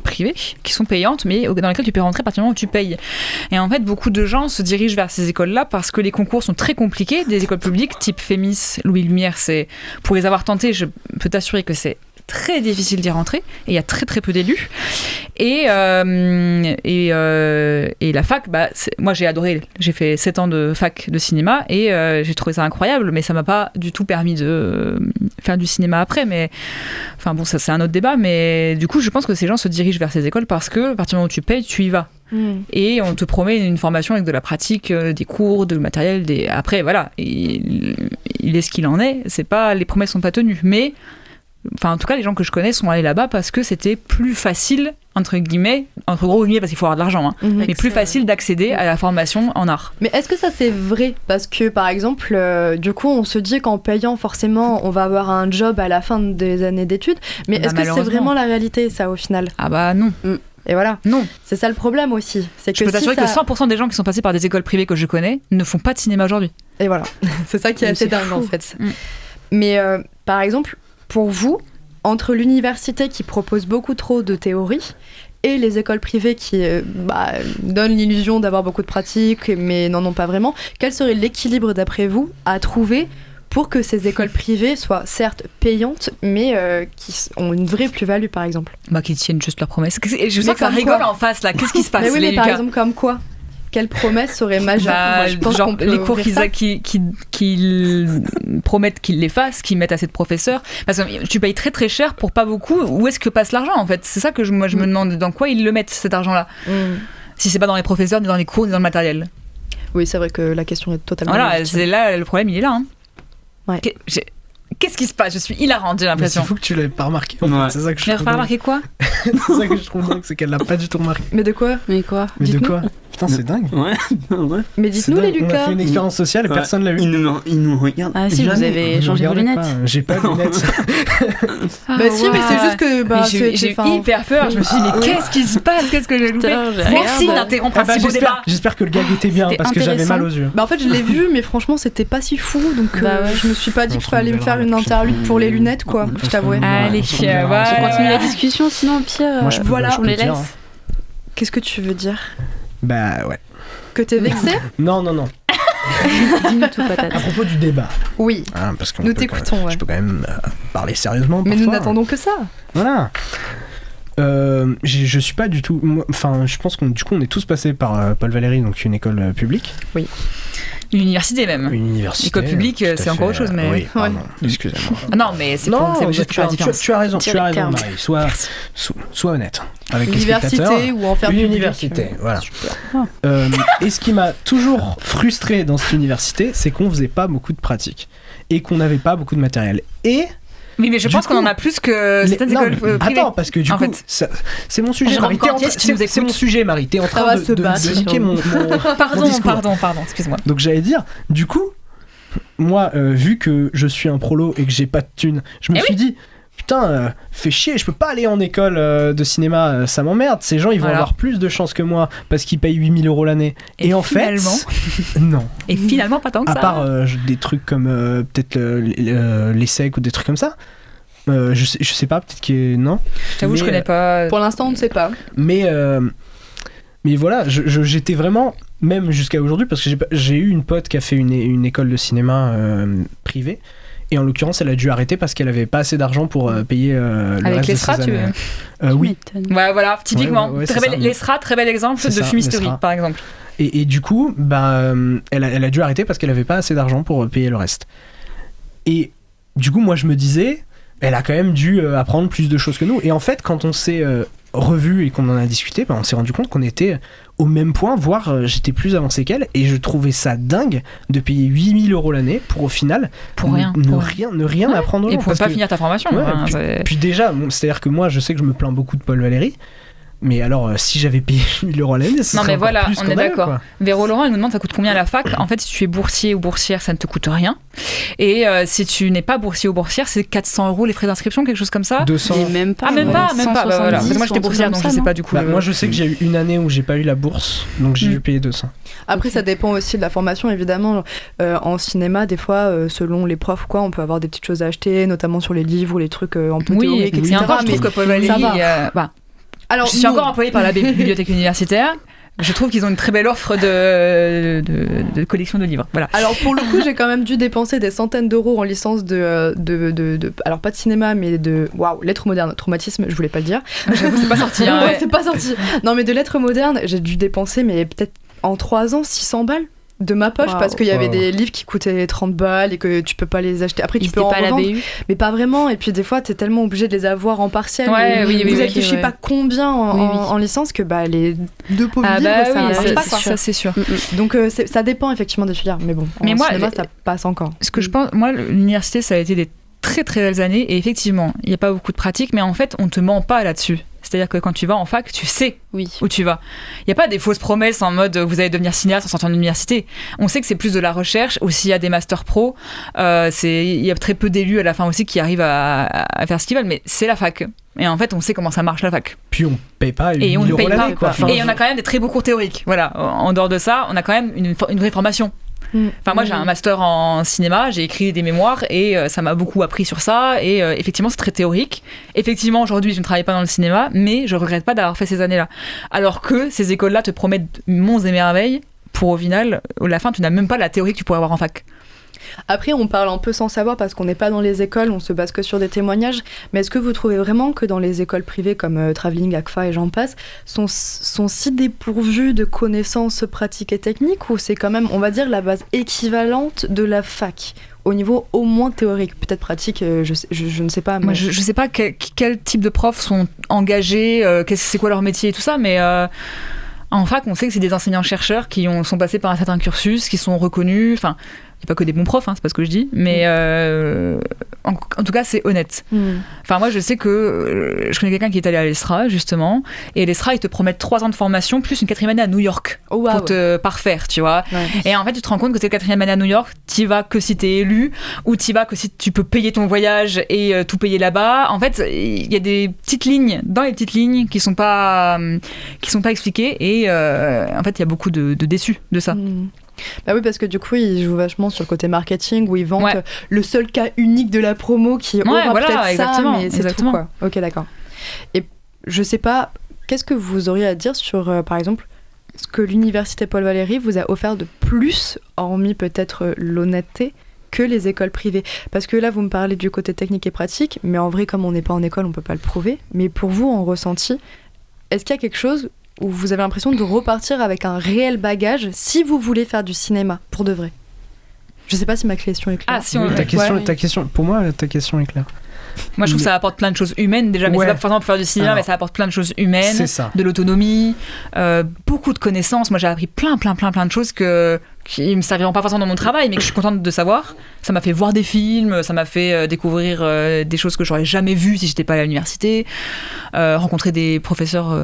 privées qui sont payantes, mais dans lesquelles tu peux rentrer à partir du moment où tu payes. Et en fait, beaucoup de gens se dirigent vers ces écoles-là parce que les concours sont très compliqués. Des écoles publiques, type Fémis, Louis Lumière, pour les avoir tentés, je peux t'assurer que c'est très difficile d'y rentrer, et il y a très très peu d'élus. Et la fac, moi j'ai adoré, j'ai fait 7 ans de fac de cinéma, et j'ai trouvé ça incroyable, mais ça m'a pas du tout permis de faire du cinéma après. Mais enfin bon, ça c'est un autre débat, mais du coup je pense que ces gens se dirigent vers ces écoles parce que à partir du moment où tu payes, tu y vas. Et on te promet une formation avec de la pratique, des cours, de matériel, après voilà, il est ce qu'il en est, c'est pas, les promesses sont pas tenues, mais enfin en tout cas les gens que je connais sont allés là-bas parce que c'était plus facile, entre gros guillemets, parce qu'il faut avoir de l'argent, mais plus facile d'accéder à la formation en art. Mais est-ce que ça c'est vrai? Parce que par exemple, du coup on se dit qu'en payant forcément on va avoir un job à la fin des années d'études, mais est-ce que c'est vraiment la réalité ça au final? Ah bah non. Et voilà. Non. C'est ça le problème aussi. C'est que je peux t'assurer que 100% des gens qui sont passés par des écoles privées que je connais ne font pas de cinéma aujourd'hui. Et voilà. C'est ça qui est assez dingue en fait. Mais par exemple, pour vous, entre l'université qui propose beaucoup trop de théorie et les écoles privées qui donnent l'illusion d'avoir beaucoup de pratiques mais n'en ont pas vraiment, quel serait l'équilibre d'après vous à trouver pour que ces écoles privées soient certes payantes, mais qui ont une vraie plus-value, par exemple? Qui tiennent juste leurs promesses. Je sens que ça rigole en face, là. Qu'est-ce qui se passe? Mais oui, mais par exemple, comme quoi? Quelle promesse serait majeure? Je pense genre les cours qu'ils promettent qu'ils les fassent, qu'ils mettent assez de professeurs. Parce que tu payes très très cher pour pas beaucoup. Où est-ce que passe l'argent, en fait? C'est ça que je me demande. Dans quoi ils le mettent, cet argent-là? Si c'est pas dans les professeurs, ni dans les cours, ni dans le matériel. Oui, c'est vrai que la question est totalement... Voilà, c'est là, le problème, il est là. Ouais. Qu'est-ce qui se passe? Je suis hilarante, j'ai l'impression. Il faut que tu l'aies pas remarqué. C'est ça que je trouve. Pas remarqué quoi? C'est ça que je trouve dingue, c'est qu'elle l'a pas du tout remarqué. Mais de quoi? Mais de quoi? Putain, c'est dingue. Ouais. Mais dites-nous, les Lucas. On a fait une expérience sociale et personne l'a eu. Ils nous regardent. Ah si, vous avez changé vos lunettes. J'ai pas de lunettes. Si, mais c'est juste que... j'ai eu hyper peur. Je me suis dit, mais qu'est-ce qui se passe? Qu'est-ce que j'ai loupé? Merci d'interrompre un si beau débat. J'espère que le gag était bien, parce que j'avais mal aux yeux. En fait, je l'ai vu, mais franchement, c'était pas si fou. Donc je me suis pas dit qu'il fallait me faire une interlude pour les lunettes, quoi. Je t'avouerai. Allez, on continue la discussion, sinon au pire, on les laisse. Qu'est-ce que tu veux dire? Bah ouais. Que t'es vexé? Non. Dis-nous tout, patate. À propos du débat. Oui. Parce que nous t'écoutons. Je peux quand même parler sérieusement. Mais nous n'attendons que ça. Voilà. Je suis pas du tout. Enfin, je pense qu'on est tous passés par Paul Valéry, donc une école publique. Oui. Une université même. Une université. École publique, c'est encore autre chose, mais. Oui, pardon. Excusez-moi. Non, mais c'est juste la différence. Tu as raison, Marie. Sois honnête avec les spectateurs. Université ou enfer public. Une université, voilà. Et ce qui m'a toujours frustré dans cette université, c'est qu'on faisait pas beaucoup de pratiques et qu'on n'avait pas beaucoup de matériel. Oui, mais je pense qu'on en a plus que certaines écoles privées. Attends, parce que du coup, c'est mon sujet, Marie. C'est mon sujet, Marie. T'es en train de niquer mon Pardon, excuse-moi. Donc j'allais dire, du coup, moi, vu que je suis un prolo et que j'ai pas de thunes, je me suis dit, putain, fais chier, je peux pas aller en école de cinéma, ça m'emmerde. Ces gens, ils vont avoir plus de chance que moi parce qu'ils payent 8 000 € l'année. Et en fait, non. Et finalement, pas tant que ça. À part des trucs comme peut-être l'ESSEC ou des trucs comme ça. Je sais pas, peut-être que non. J'avoue, je connais pas. Pour l'instant, on ne sait pas. Mais voilà, j'étais vraiment, même jusqu'à aujourd'hui, parce que j'ai eu une pote qui a fait une école de cinéma privée. Et en l'occurrence, elle a dû arrêter parce qu'elle avait pas assez d'argent pour payer le avec reste l'ESRA, de ses années. Oui. Ouais, voilà, typiquement. L'ESRA, très bel exemple de fumisterie, par exemple. Et du coup, elle a dû arrêter parce qu'elle avait pas assez d'argent pour payer le reste. Et du coup, moi, je me disais, elle a quand même dû apprendre plus de choses que nous. Et en fait, quand on s'est revu et qu'on en a discuté, on s'est rendu compte qu'on était au même point, voire j'étais plus avancé qu'elle, et je trouvais ça dingue de payer 8 000 € l'année pour au final ne rien apprendre. Et pour pas finir ta formation. Puis déjà, c'est-à-dire que moi je sais que je me plains beaucoup de Paul Valéry, mais alors si j'avais payé 8 000 € l'année, ça serait encore plus on est d'accord. Véro Laurent, elle nous demande ça coûte combien à la fac. En fait, si tu es boursier ou boursière, ça ne te coûte rien. Et si tu n'es pas boursier ou boursière, c'est 400 € les frais d'inscription, quelque chose comme ça. 200. Et même pas. Même pas. Voilà. Moi j'étais boursière, donc je sais pas du coup. Moi je sais que j'ai eu une année où j'ai pas eu la bourse, donc j'ai dû payer 200. Après, ça dépend aussi de la formation, évidemment. En cinéma, des fois, selon les profs, on peut avoir des petites choses à acheter, notamment sur les livres ou les trucs un peu théoriques, etc. Et encore, je trouve que Paul Valéry. Alors, je suis encore employée par la bibliothèque universitaire. Je trouve qu'ils ont une très belle offre de collection de livres. Voilà. Alors pour le coup, j'ai quand même dû dépenser des centaines d'euros en licence de alors pas de cinéma, mais de lettres modernes, traumatisme, je voulais pas le dire. J'avoue, c'est pas sorti. Hein, ouais, c'est pas sorti. Non, mais de lettres modernes, j'ai dû dépenser, mais peut-être en 3 ans, 600 balles de ma poche, parce qu'il y avait des livres qui coûtaient 30 balles et que tu peux pas les acheter. Après, tu peux en revendre, mais pas vraiment. Et puis des fois, t'es tellement obligé de les avoir en partiel. Ouais, vous êtes je sais pas combien en licence que les 2 pauvres livres, ça marche pas. Ça, c'est sûr. Donc ça dépend effectivement des filières. Mais bon, en cinéma, ça passe encore. Ce que je pense, moi, l'université, ça a été des très très belles années. Et effectivement, il n'y a pas beaucoup de pratique, mais en fait, on te ment pas là-dessus. C'est-à-dire que quand tu vas en fac, tu sais où tu vas. Il n'y a pas des fausses promesses en mode vous allez devenir cinéaste en sortant de l'université. On sait que c'est plus de la recherche. Aussi, il y a des masters pro. Il y a très peu d'élus à la fin aussi qui arrivent à faire ce qu'ils veulent, mais c'est la fac. Et en fait, on sait comment ça marche la fac. Puis on paye pas et on ne paye pas. Quoi. Et on a quand même des très beaux cours théoriques. Voilà. En dehors de ça, on a quand même une vraie formation. Enfin, moi j'ai un master en cinéma, j'ai écrit des mémoires et ça m'a beaucoup appris sur ça et effectivement c'est très théorique. Effectivement aujourd'hui je ne travaille pas dans le cinéma, mais je regrette pas d'avoir fait ces années-là. Alors que ces écoles-là te promettent monts et merveilles pour au final, à la fin tu n'as même pas la théorie que tu pourrais avoir en fac. Après, on parle un peu sans savoir parce qu'on n'est pas dans les écoles, on se base que sur des témoignages. Mais est-ce que vous trouvez vraiment que dans les écoles privées comme Travelling, ACFA et j'en passe, sont si dépourvues de connaissances pratiques et techniques, ou c'est quand même, on va dire, la base équivalente de la fac au niveau au moins théorique, peut-être pratique, je ne sais pas. Mais... Moi, je ne sais pas quel type de profs sont engagés, c'est quoi leur métier et tout ça, mais... En fac, on sait que c'est des enseignants-chercheurs qui sont passés par un certain cursus, qui sont reconnus. Enfin, il n'y a pas que des bons profs, c'est pas ce que je dis, mais en tout cas, c'est honnête. Enfin, moi, je sais que je connais quelqu'un qui est allé à l'ESRA, justement, et l'ESRA, ils te promettent 3 ans de formation, plus une 4e année à New York, pour te parfaire, tu vois. Ouais. Et en fait, tu te rends compte que cette 4e année à New York, tu vas que si t'es élu, ou tu vas que si tu peux payer ton voyage et tout payer là-bas. En fait, il y a des petites lignes, dans les petites lignes, qui sont pas expliquées, et en fait, il y a beaucoup de déçus de ça. Bah oui, parce que du coup, ils jouent vachement sur le côté marketing où ils vantent le seul cas unique de la promo qui aura peut-être ça, mais c'est tout, quoi. Ok, d'accord. Et je sais pas, qu'est-ce que vous auriez à dire sur, par exemple, ce que l'université Paul Valéry vous a offert de plus, hormis peut-être l'honnêteté, que les écoles privées? Parce que là, vous me parlez du côté technique et pratique, mais en vrai, comme on n'est pas en école, on peut pas le prouver. Mais pour vous, en ressenti, est-ce qu'il y a quelque chose où vous avez l'impression de repartir avec un réel bagage si vous voulez faire du cinéma pour de vrai? Je sais pas si ma question est claire. Ah, si ta question, pour moi, ta question est claire. Moi, je trouve que ça apporte plein de choses humaines déjà, mais c'est pas forcément pour faire du cinéma, mais ça apporte plein de choses humaines, de l'autonomie, beaucoup de connaissances. Moi, j'ai appris plein de choses qui me serviront pas forcément dans mon travail, mais que je suis contente de savoir. Ça m'a fait voir des films, ça m'a fait découvrir des choses que j'aurais jamais vues si j'étais pas à l'université, rencontrer des professeurs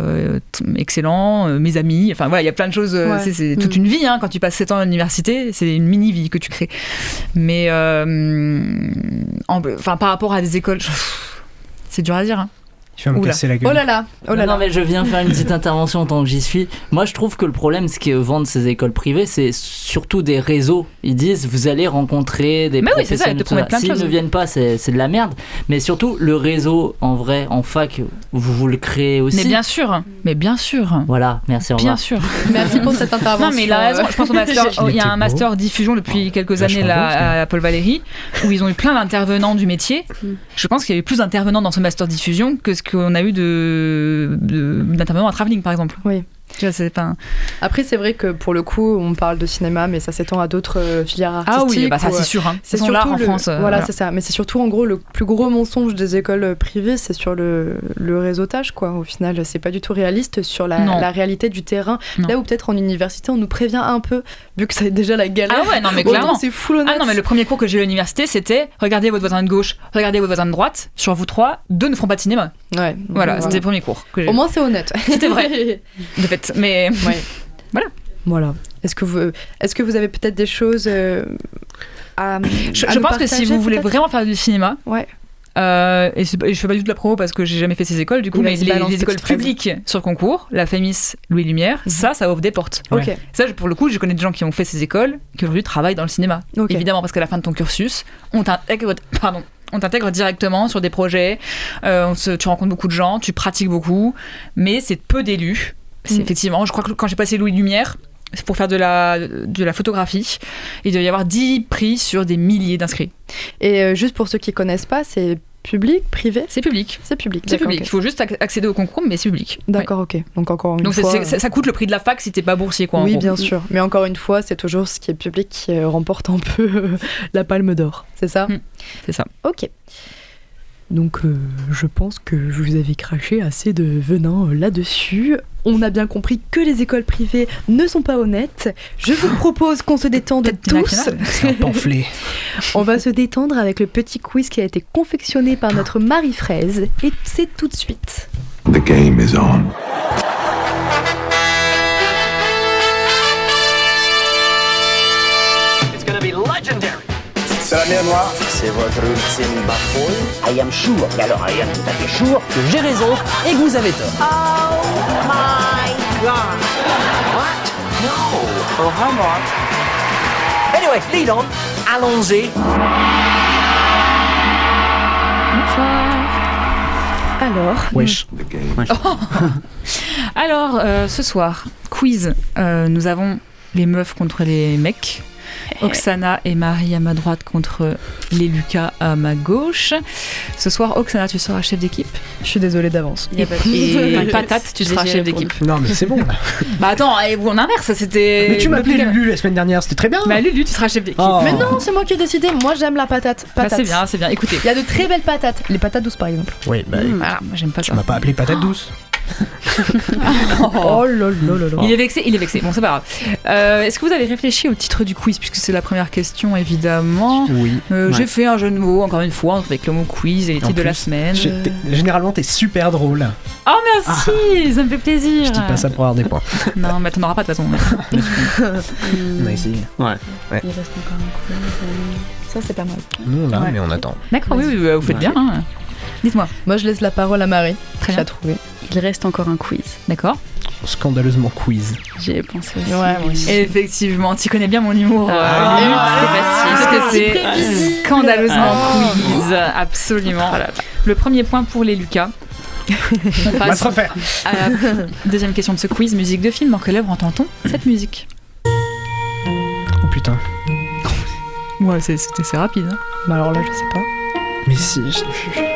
excellents, mes amis. Enfin voilà, il y a plein de choses. C'est toute une vie quand tu passes 7 ans à l'université, c'est une mini vie que tu crées. Mais par rapport à des écoles, c'est dur à dire. Tu vas me casser la gueule. Oh là là. Non, mais je viens faire une petite intervention en tant que j'y suis. Moi, je trouve que le problème, ce que vendent ces écoles privées, c'est surtout des réseaux. Ils disent, vous allez rencontrer des professionnels. Oui, c'est ça, ils te promettent plein de choses. S'ils ne viennent pas, c'est de la merde. Mais surtout, le réseau, en vrai, en fac, vous le créez aussi. Mais bien sûr. Voilà, merci, au revoir. Bien sûr. Merci pour cette intervention. Non, mais il a raison. Je pense il y a un master diffusion depuis quelques années là, à Paul Valéry, où ils ont eu plein d'intervenants du métier. Je pense qu'il y a eu plus d'intervenants dans ce master diffusion que ce qu'on a eu d'intervenants à Travelling, par exemple. Oui. Tu vois, Après, c'est vrai que pour le coup, on parle de cinéma, mais ça s'étend à d'autres filières artistiques. Ah oui, ça c'est sûr. C'est surtout là en France. Voilà, c'est ça. Mais c'est surtout, en gros, le plus gros mensonge des écoles privées, c'est sur le réseautage, quoi. Au final, c'est pas du tout réaliste sur la réalité du terrain. Non. Là où peut-être en université, on nous prévient un peu, vu que c'est déjà la galère. Ah ouais, non mais clairement. C'est full honnête. Ah non, mais le premier cours que j'ai eu à l'université, c'était regardez votre voisin de gauche, regardez votre voisin de droite. Sur vous 3, 2 ne feront pas de cinéma. Ouais. Voilà, c'était le premier cours que j'ai eu. Au moins, c'est honnête. C'était vrai. De fait, mais. Ouais. Voilà. Est-ce que vous avez peut-être des choses à je pense que si vous voulez vraiment faire du cinéma, et je fais pas du tout de la promo parce que j'ai jamais fait ces écoles du coup, mais les écoles publiques sur concours, la FEMIS, Louis Lumière, ça ouvre des portes. Okay. Ça, pour le coup, je connais des gens qui ont fait ces écoles qui aujourd'hui travaillent dans le cinéma. Évidemment, parce qu'à la fin de ton cursus, on t'intègre directement sur des projets, tu rencontres beaucoup de gens, tu pratiques beaucoup, mais c'est peu d'élus. C'est effectivement, je crois que quand j'ai passé Louis Lumière, pour faire de la photographie, il doit y avoir 10 prix sur des milliers d'inscrits. Et juste pour ceux qui connaissent pas, c'est public, privé? C'est public. C'est public. C'est d'accord, public. ok. Il faut juste accéder au concours, mais c'est public. D'accord, ok. Donc encore une Donc fois. ça coûte le prix de la fac si t'es pas boursier, quoi. en Oui, gros. bien sûr. Mais encore une fois, c'est toujours ce qui est public qui remporte un peu la palme d'or. C'est ça? C'est ça. Ok. Donc je pense que vous avez craché assez de venin là-dessus. On a bien compris que les écoles privées ne sont pas honnêtes. Je vous propose qu'on se détende tous. C'est un pamphlet. On va se détendre avec le petit quiz qui a été confectionné par notre Marie-Fraise. Et c'est tout de suite. The game is on. It's gonna be legendary. C'est la mer noire. C'est votre ultime bafouille. I am sure, et alors I am tout à fait sure que j'ai raison et que vous avez tort. Oh my god. What? No. Oh, vraiment. Anyway, lead on. Allons-y. Alors. Wesh. Alors, ce soir, quiz. Nous avons les meufs contre les mecs. Oksana et Marie à ma droite contre les Lucas à ma gauche. Ce soir, Oksana, tu seras chef d'équipe. Je suis désolée d'avance. Et Patate, tu seras chef d'équipe. Non, mais c'est bon. Bah attends, et vous en inverse, c'était. Mais tu m'as appelé Lulu la semaine dernière, c'était très bien. Bah Lulu, tu seras chef d'équipe. Oh. Mais non, c'est moi qui ai décidé. Moi, j'aime la patate. Bah, c'est bien, c'est bien. Écoutez. Il y a de très belles patates. Les patates douces, par exemple. Oui, bah. Voilà, moi j'aime pas ça. Tu m'as pas appelé patate douce. Oh là là là là. Il est vexé. Bon, c'est pas grave. Est-ce que vous avez réfléchi au titre du quiz, puisque c'est la première question, évidemment. Oui. J'ai fait un jeu de mots, encore une fois, avec le mot quiz et les titres de la semaine. Généralement, t'es super drôle. Oh, merci, ça me fait plaisir. Je dis pas ça pour avoir des points. Non, mais t'en auras pas de toute façon. On a essayé. Ouais. Il reste encore un quiz. Ça, c'est pas mal. Nous, là, mais on attend. D'accord, oui, vous faites bien. Hein. Dites-moi. Moi, je laisse la parole à Marie. Très bien. Trouvé. Il reste encore un quiz. D'accord. Scandaleusement quiz. J'y ai pensé aussi. Ouais, moi aussi. Effectivement, tu connais bien mon humour. C'était facile. C'est scandaleusement quiz. Absolument. Le premier point pour les Lucas. On passe à la deuxième question de ce quiz. Musique de film. Dans quelle œuvre entend-on cette musique? Oh putain. Ouais, c'est rapide. Hein. Bah alors là, je sais pas. Mais si, je l'ai vu.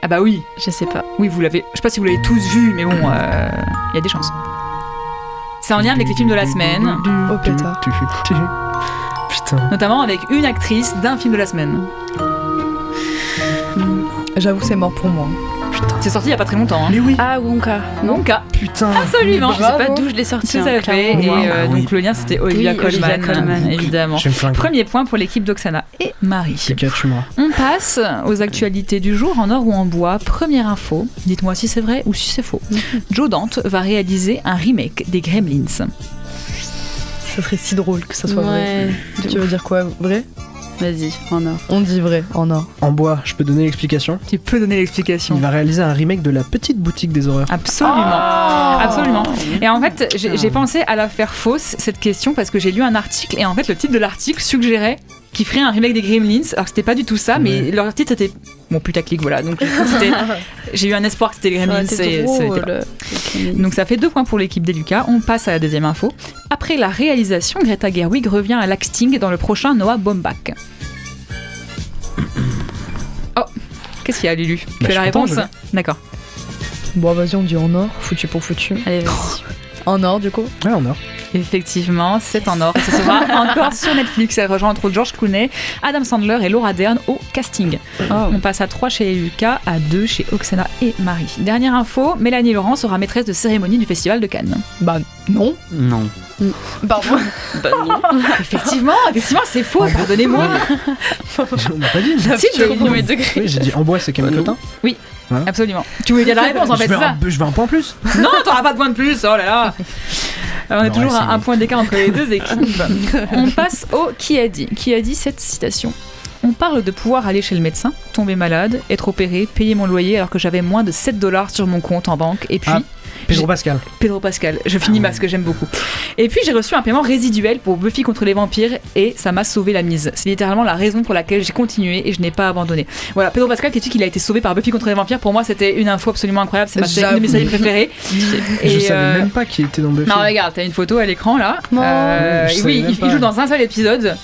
Ah bah oui. Je sais pas. Oui, vous l'avez. Je sais pas si vous l'avez tous vu, mais bon, il y a des chances. C'est en lien avec les films de la semaine. Oh pétard. Putain. Notamment avec une actrice d'un film de la semaine. J'avoue, c'est mort pour moi. Putain. C'est sorti il y a pas très longtemps. Hein. Mais oui. Ah, Wonka. Wonka. Putain. Absolument. Je sais pas d'où je l'ai sorti. Tout à fait. Et donc le lien, c'était Olivia Colman, évidemment. Premier point pour l'équipe d'Oksana et Marie. Pikachu-moi. On passe aux actualités du jour en or ou en bois. Première info, dites-moi si c'est vrai ou si c'est faux. Joe Dante va réaliser un remake des Gremlins. Ça serait si drôle que ça soit vrai. Tu veux dire quoi? Vrai? Vas-y, en or. On dit vrai, en or. En bois, je peux donner l'explication? Tu peux donner l'explication. Il va réaliser un remake de La Petite Boutique des Horreurs. Absolument. Absolument. Et en fait, j'ai pensé à la faire fausse, cette question, parce que j'ai lu un article, et en fait, le titre de l'article suggérait qu'ils feraient un remake des Gremlins, alors que c'était pas du tout ça, mais leur titre était bon putaclic, voilà. Donc j'ai eu un espoir que c'était les Gremlins. Donc ça fait 2 points pour l'équipe des Lucas. On passe à la deuxième info. Après la réalisation, Greta Gerwig revient à l'acting dans le prochain Noah Baumbach. Oh, qu'est-ce qu'il y a, Lulu? Tu as la réponse? D'accord. Bon, vas-y, on dit en or, foutu pour foutu. Allez, vas-y. En or, du coup? Ouais, en or. Effectivement, c'est en or. Et ce sera encore sur Netflix. Elle rejoint entre autres George Clooney, Adam Sandler et Laura Dern au casting. On passe à 3 chez Lucas, à 2 chez Oksana et Marie. Dernière info, Mélanie Laurent sera maîtresse de cérémonie du Festival de Cannes. Bah non. Non. Pardon. Bah non. Effectivement, c'est faux, pardonnez-moi. On n'a pas dit. Si, oui, j'ai dit en bois, c'est Camille Cotin. Oui. Hein, absolument. Tu voulais dire la réponse en fait, c'est ça. Je veux un point plus. Non, t'auras pas de point de plus, oh là là. On a toujours un point d'écart entre les deux équipes. On passe au qui a dit. Qui a dit cette citation? On parle de pouvoir aller chez le médecin, tomber malade, être opéré, payer mon loyer alors que j'avais moins de $7 sur mon compte en banque, et puis Pedro Pascal. Pedro Pascal, je finis parce que j'aime beaucoup. Et puis j'ai reçu un paiement résiduel pour Buffy contre les vampires et ça m'a sauvé la mise. C'est littéralement la raison pour laquelle j'ai continué et je n'ai pas abandonné. Voilà, Pedro Pascal qui dit qu'il a été sauvé par Buffy contre les vampires, pour moi c'était une info absolument incroyable, c'est une de mes séries préférées. Je savais même pas qu'il était dans Buffy. Non, regarde, t'as une photo à l'écran là. Oui, il joue dans un seul épisode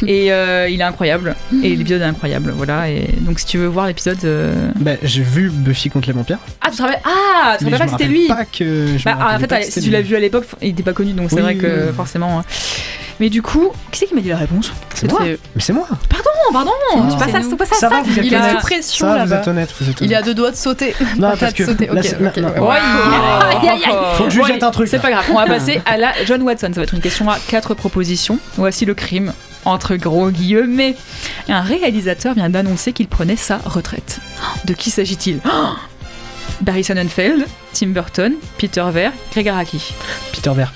et il est incroyable. Et l'épisode est incroyable, voilà. Et donc si tu veux voir l'épisode. J'ai vu Buffy contre les vampires. Ah, tu te rappelles pas que c'était lui. En fait, si tu l'as vu à l'époque, il était pas connu, donc c'est vrai que forcément. Mais du coup, qui c'est qui m'a dit la réponse? C'est moi. Mais c'est moi. Pardon, tu passes à ça. Va, vous êtes il honnête. est sous pression ça, là-bas. Vous êtes honnête. Il est à 2 doigts de sauter. Non, parce que sauter. Faut que je jette un truc. C'est pas grave, on va passer à la John Watson. Ça va être une question à 4 propositions. Voici le crime, entre gros guillemets. Un réalisateur vient d'annoncer qu'il prenait sa retraite. De qui s'agit-il? Barry Sonnenfeld, Tim Burton, Peter Weir, Greg Araki. Peter Weir.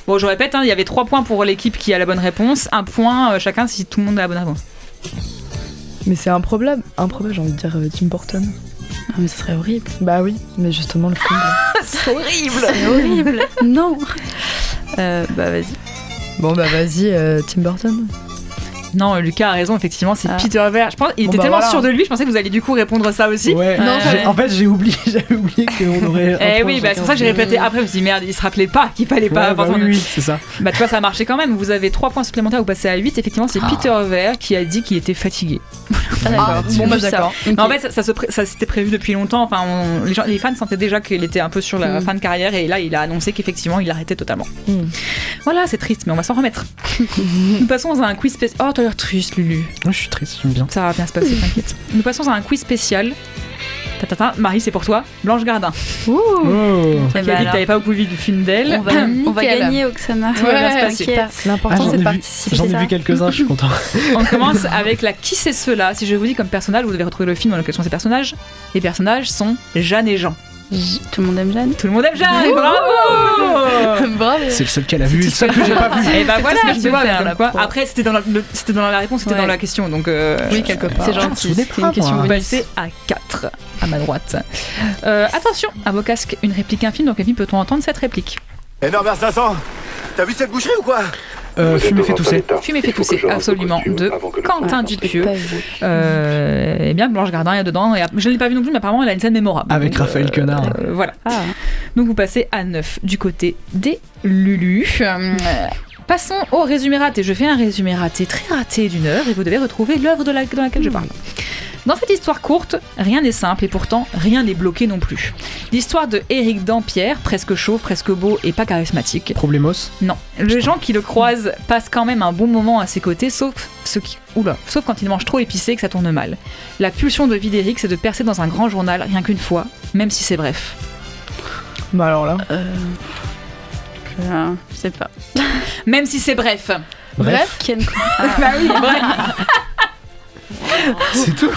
Bon, je répète, il y avait 3 points pour l'équipe qui a la bonne réponse, 1 point chacun si tout le monde a la bonne réponse. Mais c'est improbable, j'ai envie de dire Tim Burton. Ah, mais ça serait horrible. Bah oui, mais justement le film. C'est horrible. C'est horrible. Non. Vas-y. Bon bah vas-y, Tim Burton. Non, Lucas a raison, effectivement, c'est Peter Weir. Je pense, il était tellement sûr de lui, je pensais que vous alliez du coup répondre ça aussi. Ouais. Non, en fait, j'avais oublié qu'on aurait. Oui, c'est pour ça que j'ai répété. Après, je me suis dit merde, il se rappelait pas qu'il fallait pas. Oui, c'est ça. Bah, tu vois, ça a marché quand même. Vous avez 3 points supplémentaires, vous passez à 8. Effectivement, c'est Peter Weir qui a dit qu'il était fatigué. D'accord. Bon, bah d'accord. Okay. En fait, ça s'était prévu depuis longtemps. Enfin, les fans sentaient déjà qu'il était un peu sur la fin de carrière et là, il a annoncé qu'effectivement, il arrêtait totalement. Voilà, c'est triste, mais on va s'en remettre. Nous passons à un quiz spécial. Oh, t'as l'air triste, Lulu. Moi, je suis triste, j'aime bien. Ça va bien se passer, t'inquiète. Nous passons à un quiz spécial. Marie, c'est pour toi. Blanche Gardin. Ouh. Qui a dit que t'avais pas beaucoup vu du film d'elle. On va gagner, Oksana. Tout va bien se passer. L'important, c'est de participer. J'en ai vu quelques-uns, je suis content. On commence avec la Qui c'est cela. Si je vous dis comme personnage, vous devez retrouver le film dans lequel sont ces personnages. Les personnages sont Jeanne et Jean. Tout le monde aime Jeanne. Tout le monde aime Jeanne. Bravo. Bravo. C'est le seul qu'elle a vu, le seul que j'ai pas vu. Et bah voilà, ce que je peux faire, là, quoi. Après, c'était dans la réponse, c'était dans la question, donc. Oui, quelque part. C'est gentil. C'était une question. Vous passez à 4 à ma droite. Attention, à vos casques, une réplique, un film. Donc, Camille, peut-on entendre cette réplique? Eh Norbert 500, t'as vu cette boucherie ou quoi? Fumer fait tousser. Fumer fait tousser, absolument, de Quentin Dupieux. Eh bien, Blanche Gardin est dedans. Et je ne l'ai pas vu non plus, mais apparemment, elle a une scène mémorable. Avec Raphaël Quenard. Voilà. Donc, vous passez à 9 du côté des Lulu. Passons au résumé raté. Je fais un résumé raté, très raté d'1 heure, et vous devez retrouver l'œuvre dans laquelle je parle. Dans cette histoire courte, rien n'est simple et pourtant rien n'est bloqué non plus. L'histoire de Éric Dampierre, presque chauve, presque beau et pas charismatique. Problemos? Non. Les gens qui le croisent passent quand même un bon moment à ses côtés, sauf quand il mange trop épicé et que ça tourne mal. La pulsion de vie d'Éric, c'est de percer dans un grand journal rien qu'une fois, même si c'est bref. Bah alors là. Je sais pas. Même si c'est bref. Bref. Bah oui, bref. C'est tout.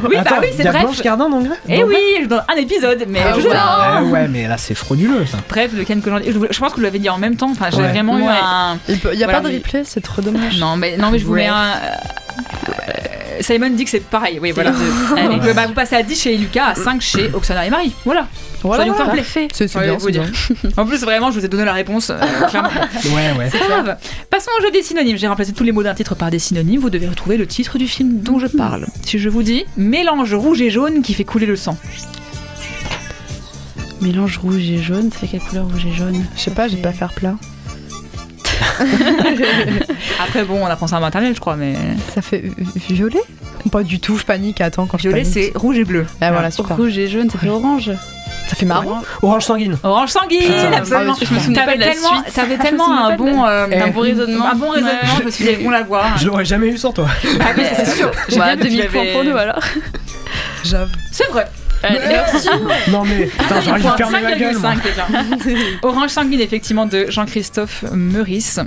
Oui, Attends, bah oui, c'est y a bref. Blanche Gardin dans Bref. Eh oui, dans un épisode, mais ouais, mais là c'est frauduleux ça. Bref, le Ken Kojandi. Je pense que vous l'avez dit en même temps. Enfin, j'ai vraiment eu un. Il y a pas de replay, c'est trop dommage. Non, mais je voulais un. Simon dit que c'est pareil. Oui, voilà. Allez, vous passez à 10 chez Lucas, à 5 chez Oksana et Marie. Voilà. Voilà, faire fait. C'est bien, vous dire. En plus, vraiment, je vous ai donné la réponse. Clairement. Ouais. C'est grave. Passons au jeu des synonymes. J'ai remplacé tous les mots d'un titre par des synonymes. Vous devez retrouver le titre du film dont je parle. Si je vous dis mélange rouge et jaune qui fait couler le sang. Mélange rouge et jaune, ça fait quelle couleur rouge et jaune? Je sais pas, j'ai pas faire plat. Après, bon, on apprend ça en maternelle, je crois, mais. Ça fait violet? Pas du tout, je panique. Attends, quand violet, je panique. c'est rouge et bleu. Ah voilà, super. Rouge et jaune, ça fait orange. Ça fait marron. Orange sanguine. Orange sanguine, absolument. Je me souviens pas de la suite. T'avais tellement un bon raisonnement. Un bon raisonnement, je me suis dit, bon la voir. Je l'aurais jamais eu sans toi. Ah oui, c'est sûr. J'ai bien 2000 points pour nous alors. J'avoue. C'est vrai. Merci. Non mais, putain, j'arrive à fermer ma gueule. Orange sanguine, effectivement, de Jean-Christophe Meurice.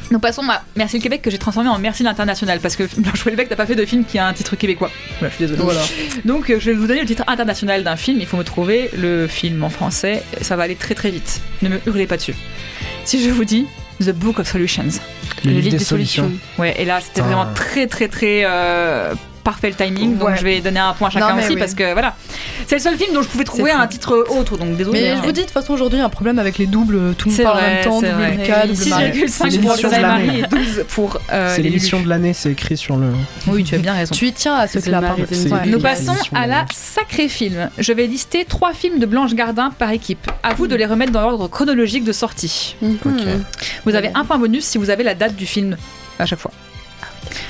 Nous passons à Merci le Québec que j'ai transformé en Merci l'international parce que Blanche Houellebecq n'a pas fait de film qui a un titre québécois. Voilà, je suis désolée. Voilà. Donc je vais vous donner le titre international d'un film. Il faut me trouver le film en français. Ça va aller très très vite. Ne me hurlez pas dessus. Si je vous dis The Book of Solutions. Le livre des solutions. Ouais, et là c'était vraiment très très très parfait le timing, donc je vais donner un point à chacun aussi parce que voilà. C'est le seul film dont je pouvais trouver un titre autre, donc désolé. Mais je vous dis, de toute façon, aujourd'hui, il y a un problème avec les doubles. Tout le monde parle en même temps, double Lucas, double Marie. 6,5 pour José Marie et 12 pour c'est l'émission de l'année, c'est écrit sur le. Oui, tu as bien raison. Tu y tiens à ce clap. Nous passons à la sacrée film. Je vais lister 3 films de Blanche Gardin par équipe. À vous de les remettre dans l'ordre chronologique de sortie. Vous avez un point bonus si vous avez la date du film à chaque fois.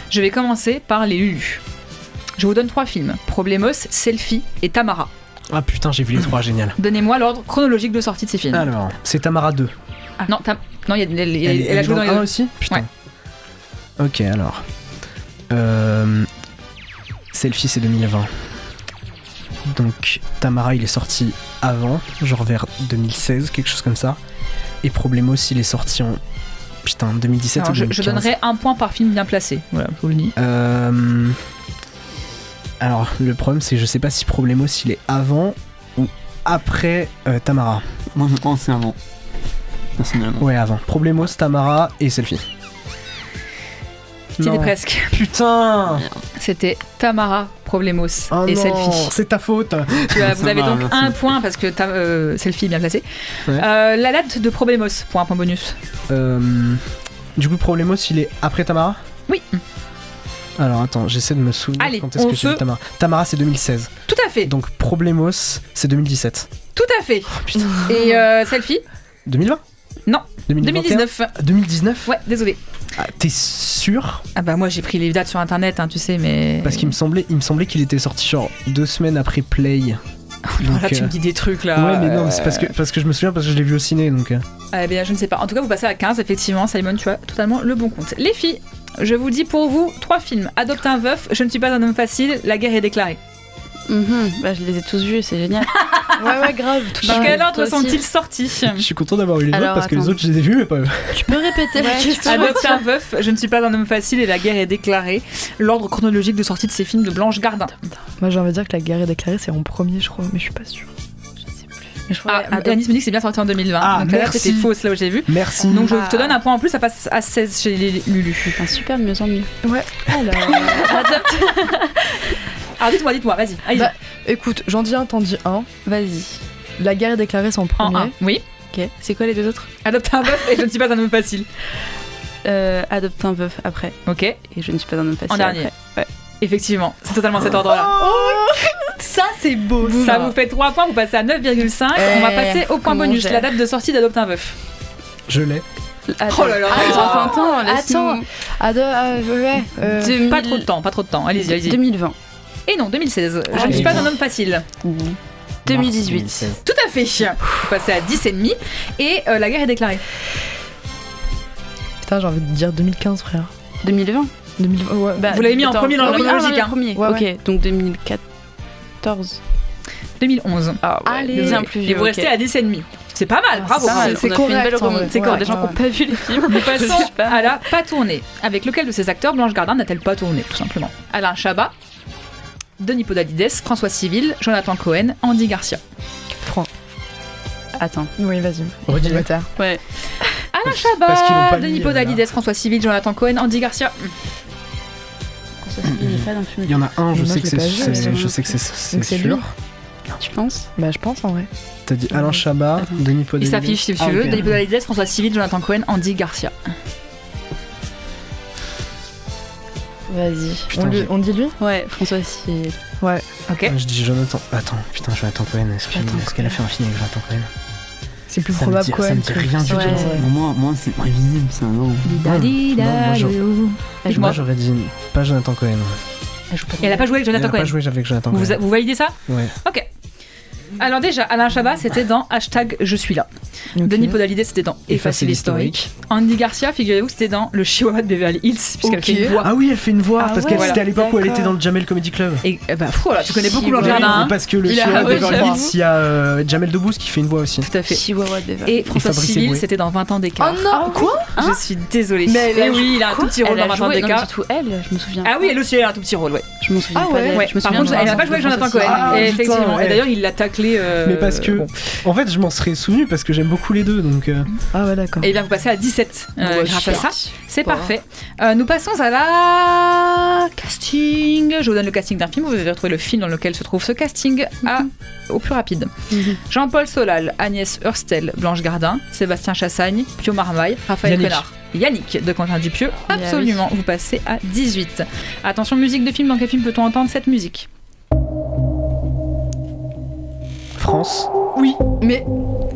Je vais commencer par les Lulu. Je vous donne 3 films. Problemos, Selfie et Tamara. Ah putain, j'ai vu les 3, génial. Donnez-moi l'ordre chronologique de sortie de ces films. Alors, c'est Tamara 2. Ah, non, elle a joué dans les 2 aussi. Putain. Ouais. Ok, alors. Selfie, c'est 2020. Donc, Tamara, il est sorti avant, genre vers 2016, quelque chose comme ça. Et Problemos, il est sorti en. Putain, 2017 alors, ou 2015. je donnerais un point par film bien placé. Voilà, je vous le dis. Alors, le problème, c'est que je sais pas si Problemos, il est avant ou après Tamara. Moi, je pense que c'est avant. Personnellement. Ouais, avant. Problemos, Tamara et Selfie. C'était presque. Putain. C'était Tamara, Problemos et non, Selfie. C'est ta faute. Vous avez donc un point parce que Selfie est bien placé. Ouais. La date de Problemos pour un point bonus. Du coup, Problemos, il est après Tamara ? Oui. Alors attends, j'essaie de me souvenir. Allez, quand est-ce que j'ai vu Tamara. Tamara, c'est 2016. Tout à fait. Donc Problemos, c'est 2017. Tout à fait. Et Selfie 2020 Non. 2019. 2019 Ouais, désolé. Ah, t'es sûr ? Ah bah moi j'ai pris les dates sur internet, hein, tu sais, mais. Parce qu'il me semblait qu'il était sorti genre 2 semaines après Play. Donc, là tu me dis des trucs là. Ouais mais non, c'est parce que je me souviens parce que je l'ai vu au ciné donc. Eh bien je ne sais pas. En tout cas vous passez à 15 effectivement, Simon, tu as totalement le bon compte. Les filles, je vous dis pour vous 3 films. Adopte un veuf, Je ne suis pas un homme facile, La guerre est déclarée. Bah, je les ai tous vus, c'est génial. ouais, grave. Par quel ordre sont-ils sortis ? Je suis content d'avoir eu les autres parce attends. que les autres je les ai vus mais pas eux. Tu peux répéter la question ? Adopte un veuf, Je ne suis pas un homme facile et La guerre est déclarée. L'ordre chronologique de sortie de ces films de Blanche Gardin. Moi j'ai envie de dire que La guerre est déclarée, c'est en premier, je crois, mais je suis pas sûre. Anis me dit que c'est bien sorti en 2020. Ah, donc là merci. c'était faux, c'est là où j'ai vu. Merci. Donc je te donne un point en plus, ça passe à 16 chez les Lulu. Enfin, super, de mieux en mieux. Ouais. Alors, adopte. Alors dites-moi, vas-y. Allez. Bah, écoute, j'en dis un, t'en dis un. Vas-y. La guerre est déclarée, c'est en premier. En oui. Ok. C'est quoi les 2 autres ? Adopte un veuf et Je ne suis pas un homme facile. Adopte un veuf après. Ok. Et Je ne suis pas un homme facile. En dernier. Après. Ouais. Effectivement, c'est totalement cet ordre-là. Ça c'est beau. Ça vous fait 3 points, vous passez à 9,5. On va passer au point bonus, la date de sortie d'Adopte un veuf. Je l'ai. Oh là là. Attends. Pas trop de temps. Allez-y. 2020. Et non, 2016. Je ne suis pas un homme facile. 2018. Tout à fait. Vous passez à 10,5. Et La guerre est déclarée. Putain, j'ai envie de dire 2015, frère. 2020. 2020, ouais. Bah, vous l'avez mis en premier dans le chronologique. Ok, donc 2014. 2011. Allez, bien plus vieux. Et vous restez à 10,5. C'est pas mal, bravo. C'est correct. C'est correct. Des gens qui n'ont pas vu les films. Nous passons à la pas tournée. Avec lequel de ces acteurs Blanche Gardin n'a-t-elle pas tourné, tout simplement ? Alain Chabat, Denis Podalides, François Civil, Jonathan Cohen, Andy Garcia. Attends. Oui, vas-y. Redis-le. Ouais. Alain Chabat, Denis Podalides, François Civil, Jonathan Cohen, Andy Garcia. Il y en a un, je sais que c'est sûr. Tu penses ? Bah je pense en vrai. T'as dit Alain Chabat, Denis Il Podalides. s'affiche si tu veux, Denis Podalides, François Civil, Jonathan Cohen, Andy Garcia. Vas-y. On dit lui ? Ouais, François Civil. Ouais. Ok. Je dis Jonathan. Attends, putain, Jonathan Cohen. Est-ce qu'elle a fait un film avec Jonathan Cohen ? C'est plus probable Cohen. Ça me dit rien du tout. Moi, c'est prévisible, ça, non. Moi, j'aurais dit pas Jonathan Cohen. Elle a pas joué avec Jonathan Cohen. Elle a pas joué avec Jonathan Cohen. Vous validez ça ? Ouais. Ok. Alors déjà, Alain Chabat, c'était dans #Je suis là. Denis Podalides, c'était dans Effacer l'historique. Andy Garcia, figurez-vous, c'était dans Le Chihuahua de Beverly Hills, puisqu'elle fait une voix. Ah oui, elle fait une voix, parce que c'était à l'époque où elle d'accord. était dans le Jamel Comedy Club. Et bah, voilà, tu connais beaucoup Blanche Gardin. Parce que Le Chihuahua de Beverly Hills, il y a Jamel Debbouze qui fait une voix aussi. Tout à fait. Chihuahua de Beverly. Et François Civil, c'était dans 20 ans d'écart. Oh non, quoi ? Je suis désolée. Mais et oui, il a un tout petit rôle dans 20 ans d'écart. Du tout elle, je me souviens. Ah oui, elle aussi, elle a un tout petit rôle, ouais. Je me souviens pas pas d'elle. Par contre, elle n'a pas joué avec Jonathan Cohen. Et effectivement. Et d'ailleurs, il l'attaque racler. Mais parce que, en fait, je m'en serais souvenu parce que j'aime beaucoup les deux, donc. Ah ouais, d'accord. Et bien, vous passez à 17 grâce à ça. C'est Bon. parfait. Nous passons à la casting. Je vous donne le casting d'un film. Vous devez retrouver le film dans lequel se trouve ce casting au plus rapide. Jean-Paul Solal, Agnès Hurstel, Blanche Gardin, Sébastien Chassagne, Pio Marmaille, Raphaël Yannick. Quenard. Yannick de Quentin Dupieux, absolument. Vous passez à 18. Attention, musique de film. Dans quel film peut-on entendre cette musique? France. Oui. Mais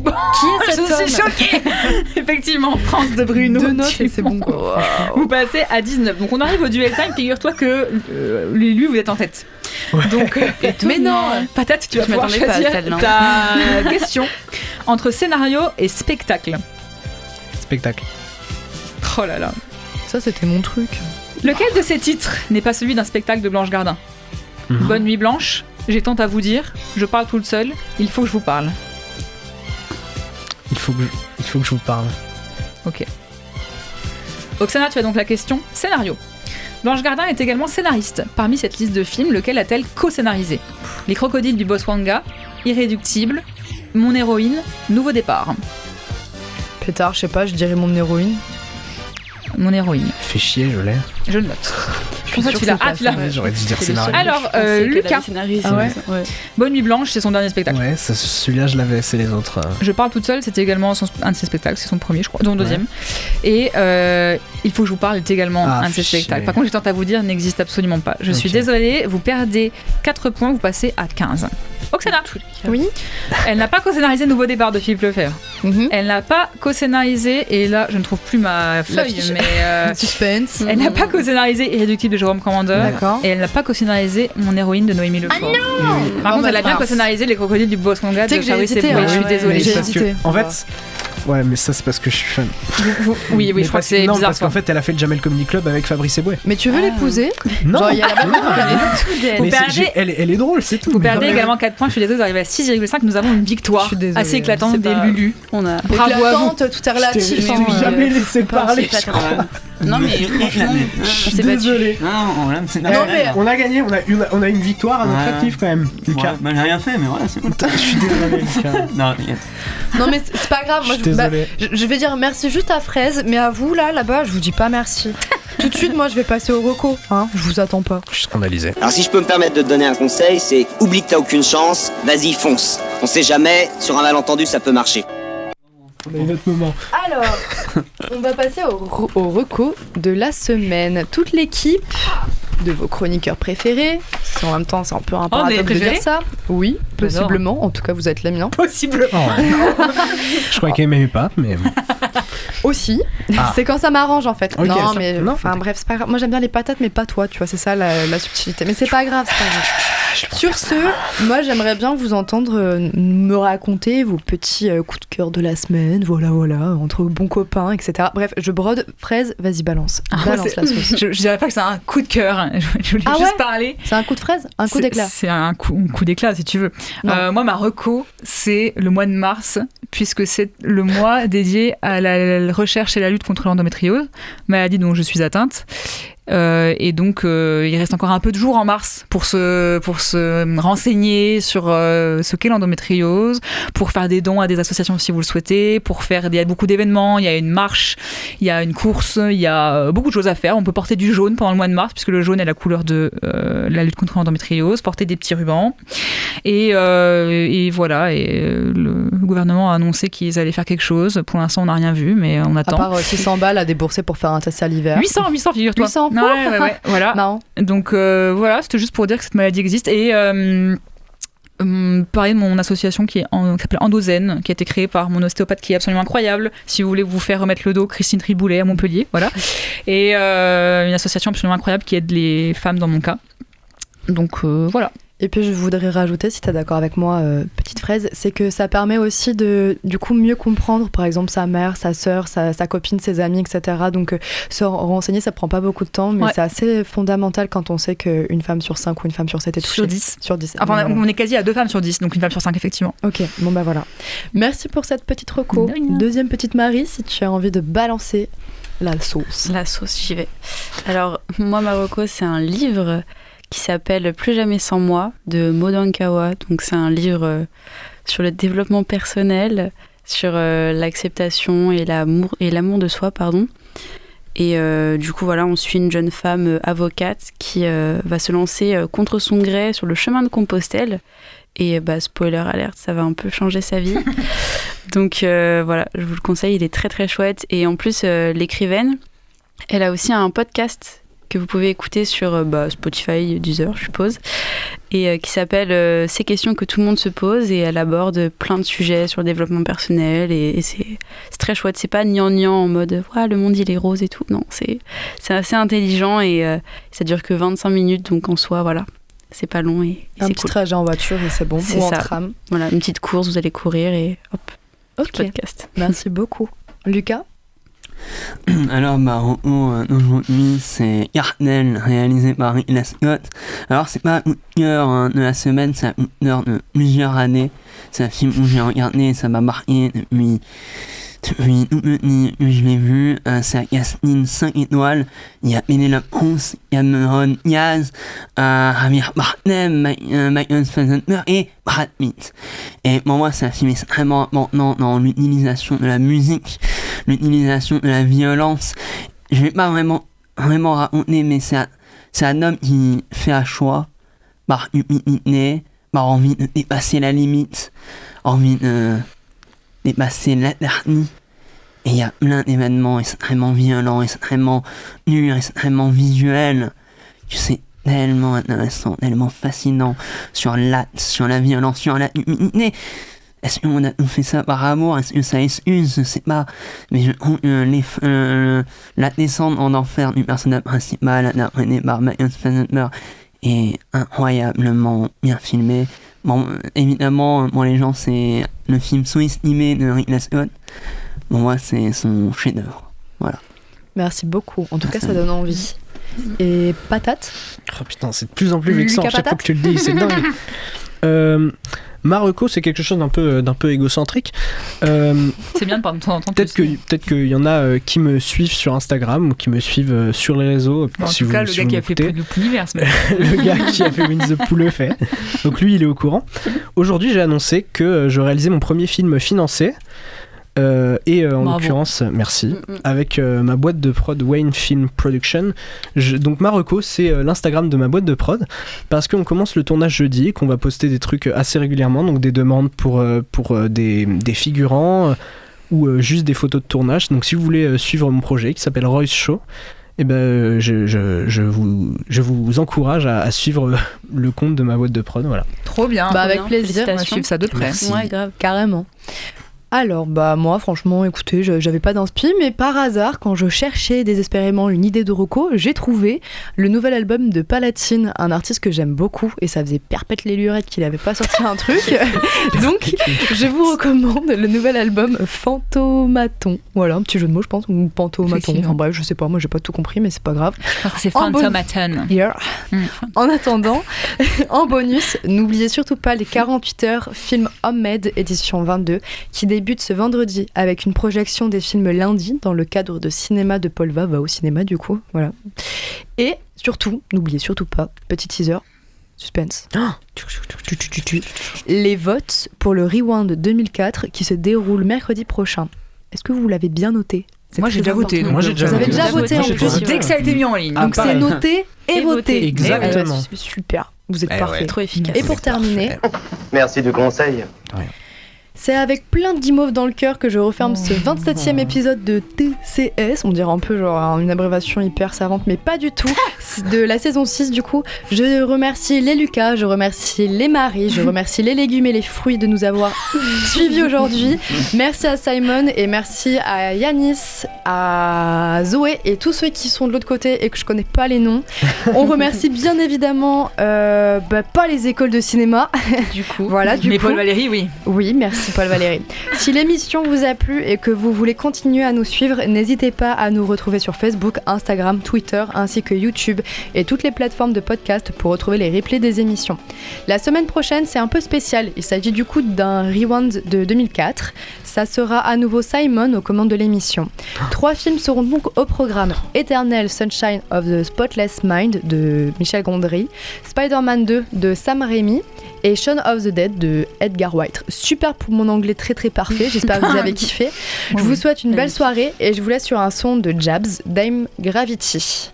qui est cet Je suis homme choquée. Effectivement, France de Bruno. Deux notes et c'est bon quoi. Vous passez à 19. Donc on arrive au duel time. Figure-toi que lui, vous êtes en tête. Donc, Mais non. Patate, tu vas Je pouvoir m'attendais pas à choisir celle-là. ta question entre scénario et spectacle. Spectacle. Oh là là. Ça c'était mon truc. Lequel de ces titres n'est pas celui d'un spectacle de Blanche Gardin? Bonne nuit blanche, j'ai tant à vous dire, je parle toute seule, il faut que je vous parle. Il faut que je vous parle. Ok. Oksana, tu as donc la question scénario. Blanche Gardin est également scénariste. Parmi cette liste de films, lequel a-t-elle co-scénarisé? Les crocodiles du Botswana, Irréductible, Mon héroïne, Nouveau départ. Pétard, je sais pas, je dirais mon héroïne. Mon héroïne. Fait chier, je l'ai. Je le note. Je suis sûre tu que l'as. c'est Ah, pas tu l'as. ça. Ouais, j'aurais dû dire scénario. Alors, Lucas. Ah ouais. Bonne nuit blanche, c'est son dernier spectacle. Ouais, celui-là je l'avais, c'est les autres. Je parle toute seule, c'était également un de ses spectacles, c'est son premier, je crois, son deuxième. Et Il faut que je vous parle est également un de ses spectacles. Par contre, j'ai tendance à vous dire, n'existe absolument pas. Je suis désolée, vous perdez 4 points, vous passez à 15. Oksana. Oui. Elle n'a pas co-scénarisé Nouveau départ de Philippe Lefebvre. Elle n'a pas co-scénarisé, et là je ne trouve plus ma feuille, mais suspense. Elle n'a pas co-scénarisé Irréductible de Jérôme Commandeur. D'accord. Et elle n'a pas co-scénarisé Mon héroïne de Noémie Lefort. Ah non. Par contre, elle a bien co-scénarisé Les crocodiles du Botswana de Fabrice Eboué. Je suis désolée. J'ai hésité. En fait, ouais, mais ça c'est parce que je suis fan. Oui, je crois que c'est non, bizarre. parce qu'en fait, elle a fait le Jamel Comedy Club avec Fabrice Eboué. Mais tu veux l'épouser? Non. Genre, il y a la Vous perdez- elle est drôle, c'est tout. Vous mais perdez vraiment. également 4 points, je suis désolée, vous arrivez à 6,5. Nous avons une victoire assez éclatante des Lulu. On a... Bravo à vous. Tout est relatif. Je t'ai jamais laissé parler. Non mais Je suis désolé. On a gagné, on a une victoire à notre actif quand même, Lucas. J'ai rien fait, mais voilà, c'est cool. Je suis désolé, Lucas. Non mais c'est pas grave, moi Je suis désolé. je vais dire merci juste à Fraise, mais à vous là-bas, je vous dis pas merci. Tout de suite, moi je vais passer au reco, hein, je vous attends pas. Je suis scandalisé. Alors si je peux me permettre de te donner un conseil, c'est oublie que t'as aucune chance, vas-y fonce. On sait jamais, sur un malentendu ça peut marcher. On a eu notre moment. Alors, on va passer au reco de la semaine. Toute l'équipe de vos chroniqueurs préférés, en même temps c'est un peu un paradoxe de dire ça. Oui, possiblement, en tout cas vous êtes les miens. Possiblement. Je croyais qu'elle m'aimait pas, mais... Aussi, Ah. c'est quand ça m'arrange en fait. Ok, non ça- mais non, enfin bref, c'est pas grave. Moi j'aime bien les patates mais pas toi, tu vois, c'est ça la subtilité. Mais c'est pas grave, c'est pas grave. Sur ce, moi j'aimerais bien vous entendre me raconter vos petits coups de cœur de la semaine, voilà, entre bons copains, etc. Bref, je brode. Fraise, vas-y balance, balance la sauce. Je dirais pas que c'est un coup de cœur. Je voulais Ah juste ouais parler. C'est un coup de fraise, un coup d'éclat. C'est un coup d'éclat si tu veux. Moi, ma reco, c'est le mois de mars, puisque c'est le mois dédié à la recherche et la lutte contre l'endométriose, maladie dont je suis atteinte. Et donc, il reste encore un peu de jours en mars pour se renseigner sur ce qu'est l'endométriose, pour faire des dons à des associations si vous le souhaitez, il y a beaucoup d'événements, il y a une marche, il y a une course, il y a beaucoup de choses à faire. On peut porter du jaune pendant le mois de mars, puisque le jaune est la couleur de la lutte contre l'endométriose, porter des petits rubans. Et voilà, le gouvernement a annoncé qu'ils allaient faire quelque chose. Pour l'instant, on n'a rien vu, mais on À attend. part 600 balles à débourser pour faire un test salivaire. 800, figure-toi. 800. Ouais, voilà. Marrant. Donc voilà, c'était juste pour dire que cette maladie existe. Et parler de mon association qui s'appelle Endozen, qui a été créée par mon ostéopathe qui est absolument incroyable. Si vous voulez vous faire remettre le dos, Christine Triboulet à Montpellier, voilà. Et une association absolument incroyable qui aide les femmes dans mon cas. Donc voilà. Et puis je voudrais rajouter, si tu es d'accord avec moi, petite fraise, c'est que ça permet aussi de du coup mieux comprendre par exemple sa mère, sa sœur, sa copine, ses amis, etc. Donc se renseigner, ça prend pas beaucoup de temps, mais c'est assez fondamental quand on sait qu'une femme sur 5 ou une femme sur 7 est touchée. Sur 10. Sur 10. Enfin, on est quasi à 2 femmes sur 10, donc une femme sur 5 effectivement. Ok, bon bah voilà. Merci pour cette petite reco. Deuxième petite Marie, si tu as envie de balancer la sauce. La sauce, j'y vais. Alors, moi, ma reco, c'est un livre qui s'appelle Plus jamais sans moi de Maud Ankawa. Donc c'est un livre sur le développement personnel, sur l'acceptation et l'amour de soi, pardon. Et du coup, voilà, on suit une jeune femme avocate qui va se lancer contre son gré sur le chemin de Compostelle. Et spoiler alerte, ça va un peu changer sa vie. Donc voilà, je vous le conseille, il est très très chouette. Et en plus, l'écrivaine, elle a aussi un podcast que vous pouvez écouter sur Spotify, Deezer, je suppose, et qui s'appelle Ces questions que tout le monde se pose, et elle aborde plein de sujets sur le développement personnel, et c'est très chouette. C'est pas gnangnan en mode le monde il est rose et tout. Non, c'est assez intelligent, et ça dure que 25 minutes, donc en soi, voilà, c'est pas long, et un c'est petit cool. trajet en voiture et c'est bon, C'est ou en ça. tram. Voilà, une petite course, vous allez courir et hop, Ok, podcast. merci beaucoup. Lucas? Alors, aujourd'hui, c'est Yardel, réalisé par Ridley Scott. Alors, c'est pas un coup de cœur de la semaine, c'est un coup de cœur de plusieurs années. C'est un film où j'ai regardé, ça m'a marqué depuis tout petit que je l'ai vu. C'est un casting 5 étoiles. Il y a Penelope Cruz, Cameron Diaz, Javier Bardem, Michael Fassbender et Brad Pitt. Et pour moi, c'est un film extrêmement important dans l'utilisation de la musique, l'utilisation de la violence. Je vais pas vraiment raconter, mais c'est un homme qui fait un choix par humilité, par envie de dépasser la limite, envie de dépasser l'interdit. Et il y a plein d'événements extrêmement violents, extrêmement durs, extrêmement visuels, que c'est tellement intéressant, tellement fascinant sur l'acte, sur la violence, sur la humilité. Est-ce qu'on a tout fait ça par amour? Est-ce que ça excuse? Je sais pas. Mais je trouve que la descente en enfer du personnage principal, interprété par Michael Fassbender, est incroyablement bien filmé. Bon, évidemment, pour les gens, c'est le film sous-estimé de Ridley Scott. Pour moi, c'est son chef-d'œuvre. Voilà. Merci beaucoup. En tout cas, ça donne envie. Et patate? Oh putain, c'est de plus en plus vexant Lucas à chaque fois Patate que tu le dis, c'est dingue. Marocco, c'est quelque chose d'un peu égocentrique. C'est bien de parler de temps en temps. Peut-être qu'il y en a qui me suivent sur Instagram ou qui me suivent sur les réseaux. En tout cas, le gars qui a fait Poulet Univers. Le gars qui a fait Win the Pool le fait. Donc lui, il est au courant. Aujourd'hui, j'ai annoncé que je réalisais mon premier film financé. Et en l'occurrence, merci, avec ma boîte de prod Wayne Film Production. Donc Marocco, c'est l'Instagram de ma boîte de prod, parce qu'on commence le tournage jeudi, qu'on va poster des trucs assez régulièrement, donc des demandes pour des figurants ou juste des photos de tournage. Donc si vous voulez suivre mon projet qui s'appelle Royce Show, eh ben, je vous encourage à suivre le compte de ma boîte de prod. Voilà. Trop bien. Avec plaisir. On va suivre ça de près. Ouais, grave. Carrément. Alors, moi, franchement, écoutez, j'avais pas d'inspi, mais par hasard, quand je cherchais désespérément une idée de reco, j'ai trouvé le nouvel album de Palatine, un artiste que j'aime beaucoup, et ça faisait perpète les lurettes qu'il avait pas sorti un truc. Donc, je vous recommande le nouvel album Fantomaton. Voilà, un petit jeu de mots, je pense, ou Pantomaton. Enfin bref, je sais pas, moi j'ai pas tout compris, mais c'est pas grave. C'est Fantomaton. Yeah. En attendant, en bonus, n'oubliez surtout pas les 48 heures film Homemade édition 22 qui débute ce vendredi avec une projection des films lundi dans le cadre de Cinéma de Paul va au cinéma du coup, voilà. Et surtout, n'oubliez surtout pas, petit teaser, suspense. Les votes pour le Rewind 2004 qui se déroule mercredi prochain. Est-ce que vous l'avez bien noté? Moi j'ai déjà voté. Vous avez déjà voté en plus. Dès que ça a été mis en ligne. Donc c'est noté et voté. Exactement. Super, vous êtes parfait. Ouais. Trop efficace. Et pour terminer, Merci du conseil. c'est avec plein de guimauves dans le cœur que je referme ce 27e épisode de TCS. On dirait un peu genre une abréviation hyper savante, mais pas du tout. C'est de la saison 6 du coup. Je remercie les Lucas, je remercie les Marie, je remercie les légumes et les fruits de nous avoir suivis aujourd'hui. Merci à Simon et merci à Yanis, à Zoé et tous ceux qui sont de l'autre côté et que je connais pas les noms. On remercie bien évidemment pas les écoles de cinéma. Du coup. Voilà, du mais coup. Paul Valéry, oui. Oui, merci. Merci Paul Valéry. Si l'émission vous a plu et que vous voulez continuer à nous suivre, n'hésitez pas à nous retrouver sur Facebook, Instagram, Twitter ainsi que YouTube et toutes les plateformes de podcast pour retrouver les replays des émissions. La semaine prochaine, c'est un peu spécial. Il s'agit du coup d'un rewind de 2004. Ça sera à nouveau Simon aux commandes de l'émission. 3 films seront donc au programme. Eternal Sunshine of the Spotless Mind de Michel Gondry, Spider-Man 2 de Sam Raimi et Shaun of the Dead de Edgar Wright. Super pour mon anglais très très parfait, j'espère que vous avez kiffé. Je vous souhaite une belle soirée et je vous laisse sur un son de Jabs, Dame Gravity.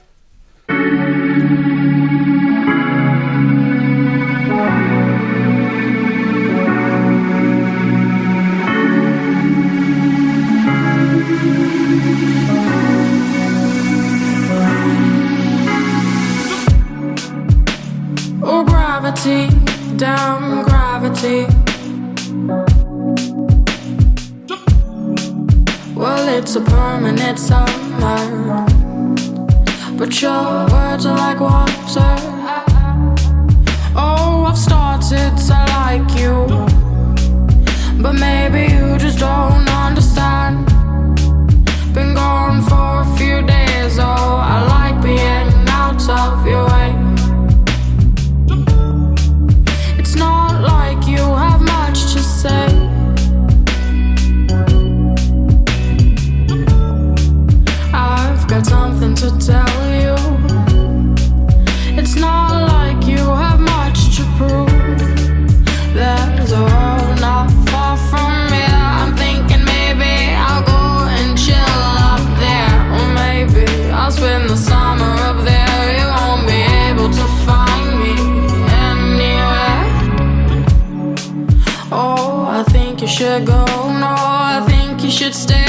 Oh, gravity, down gravity. Well, it's a permanent summer, but your words are like water. Oh, I've started to like you, but maybe you just don't understand. Been gone for a few days, oh, I like being out of your way. It's not like you have much to say. I've got something to tell you. It's not like you have much to prove. There's a world not far from here. I'm thinking maybe I'll go and chill up there, or maybe I'll spend the summer up there. You won't be able to find me anywhere. Oh, I think you should go. No, I think you should stay.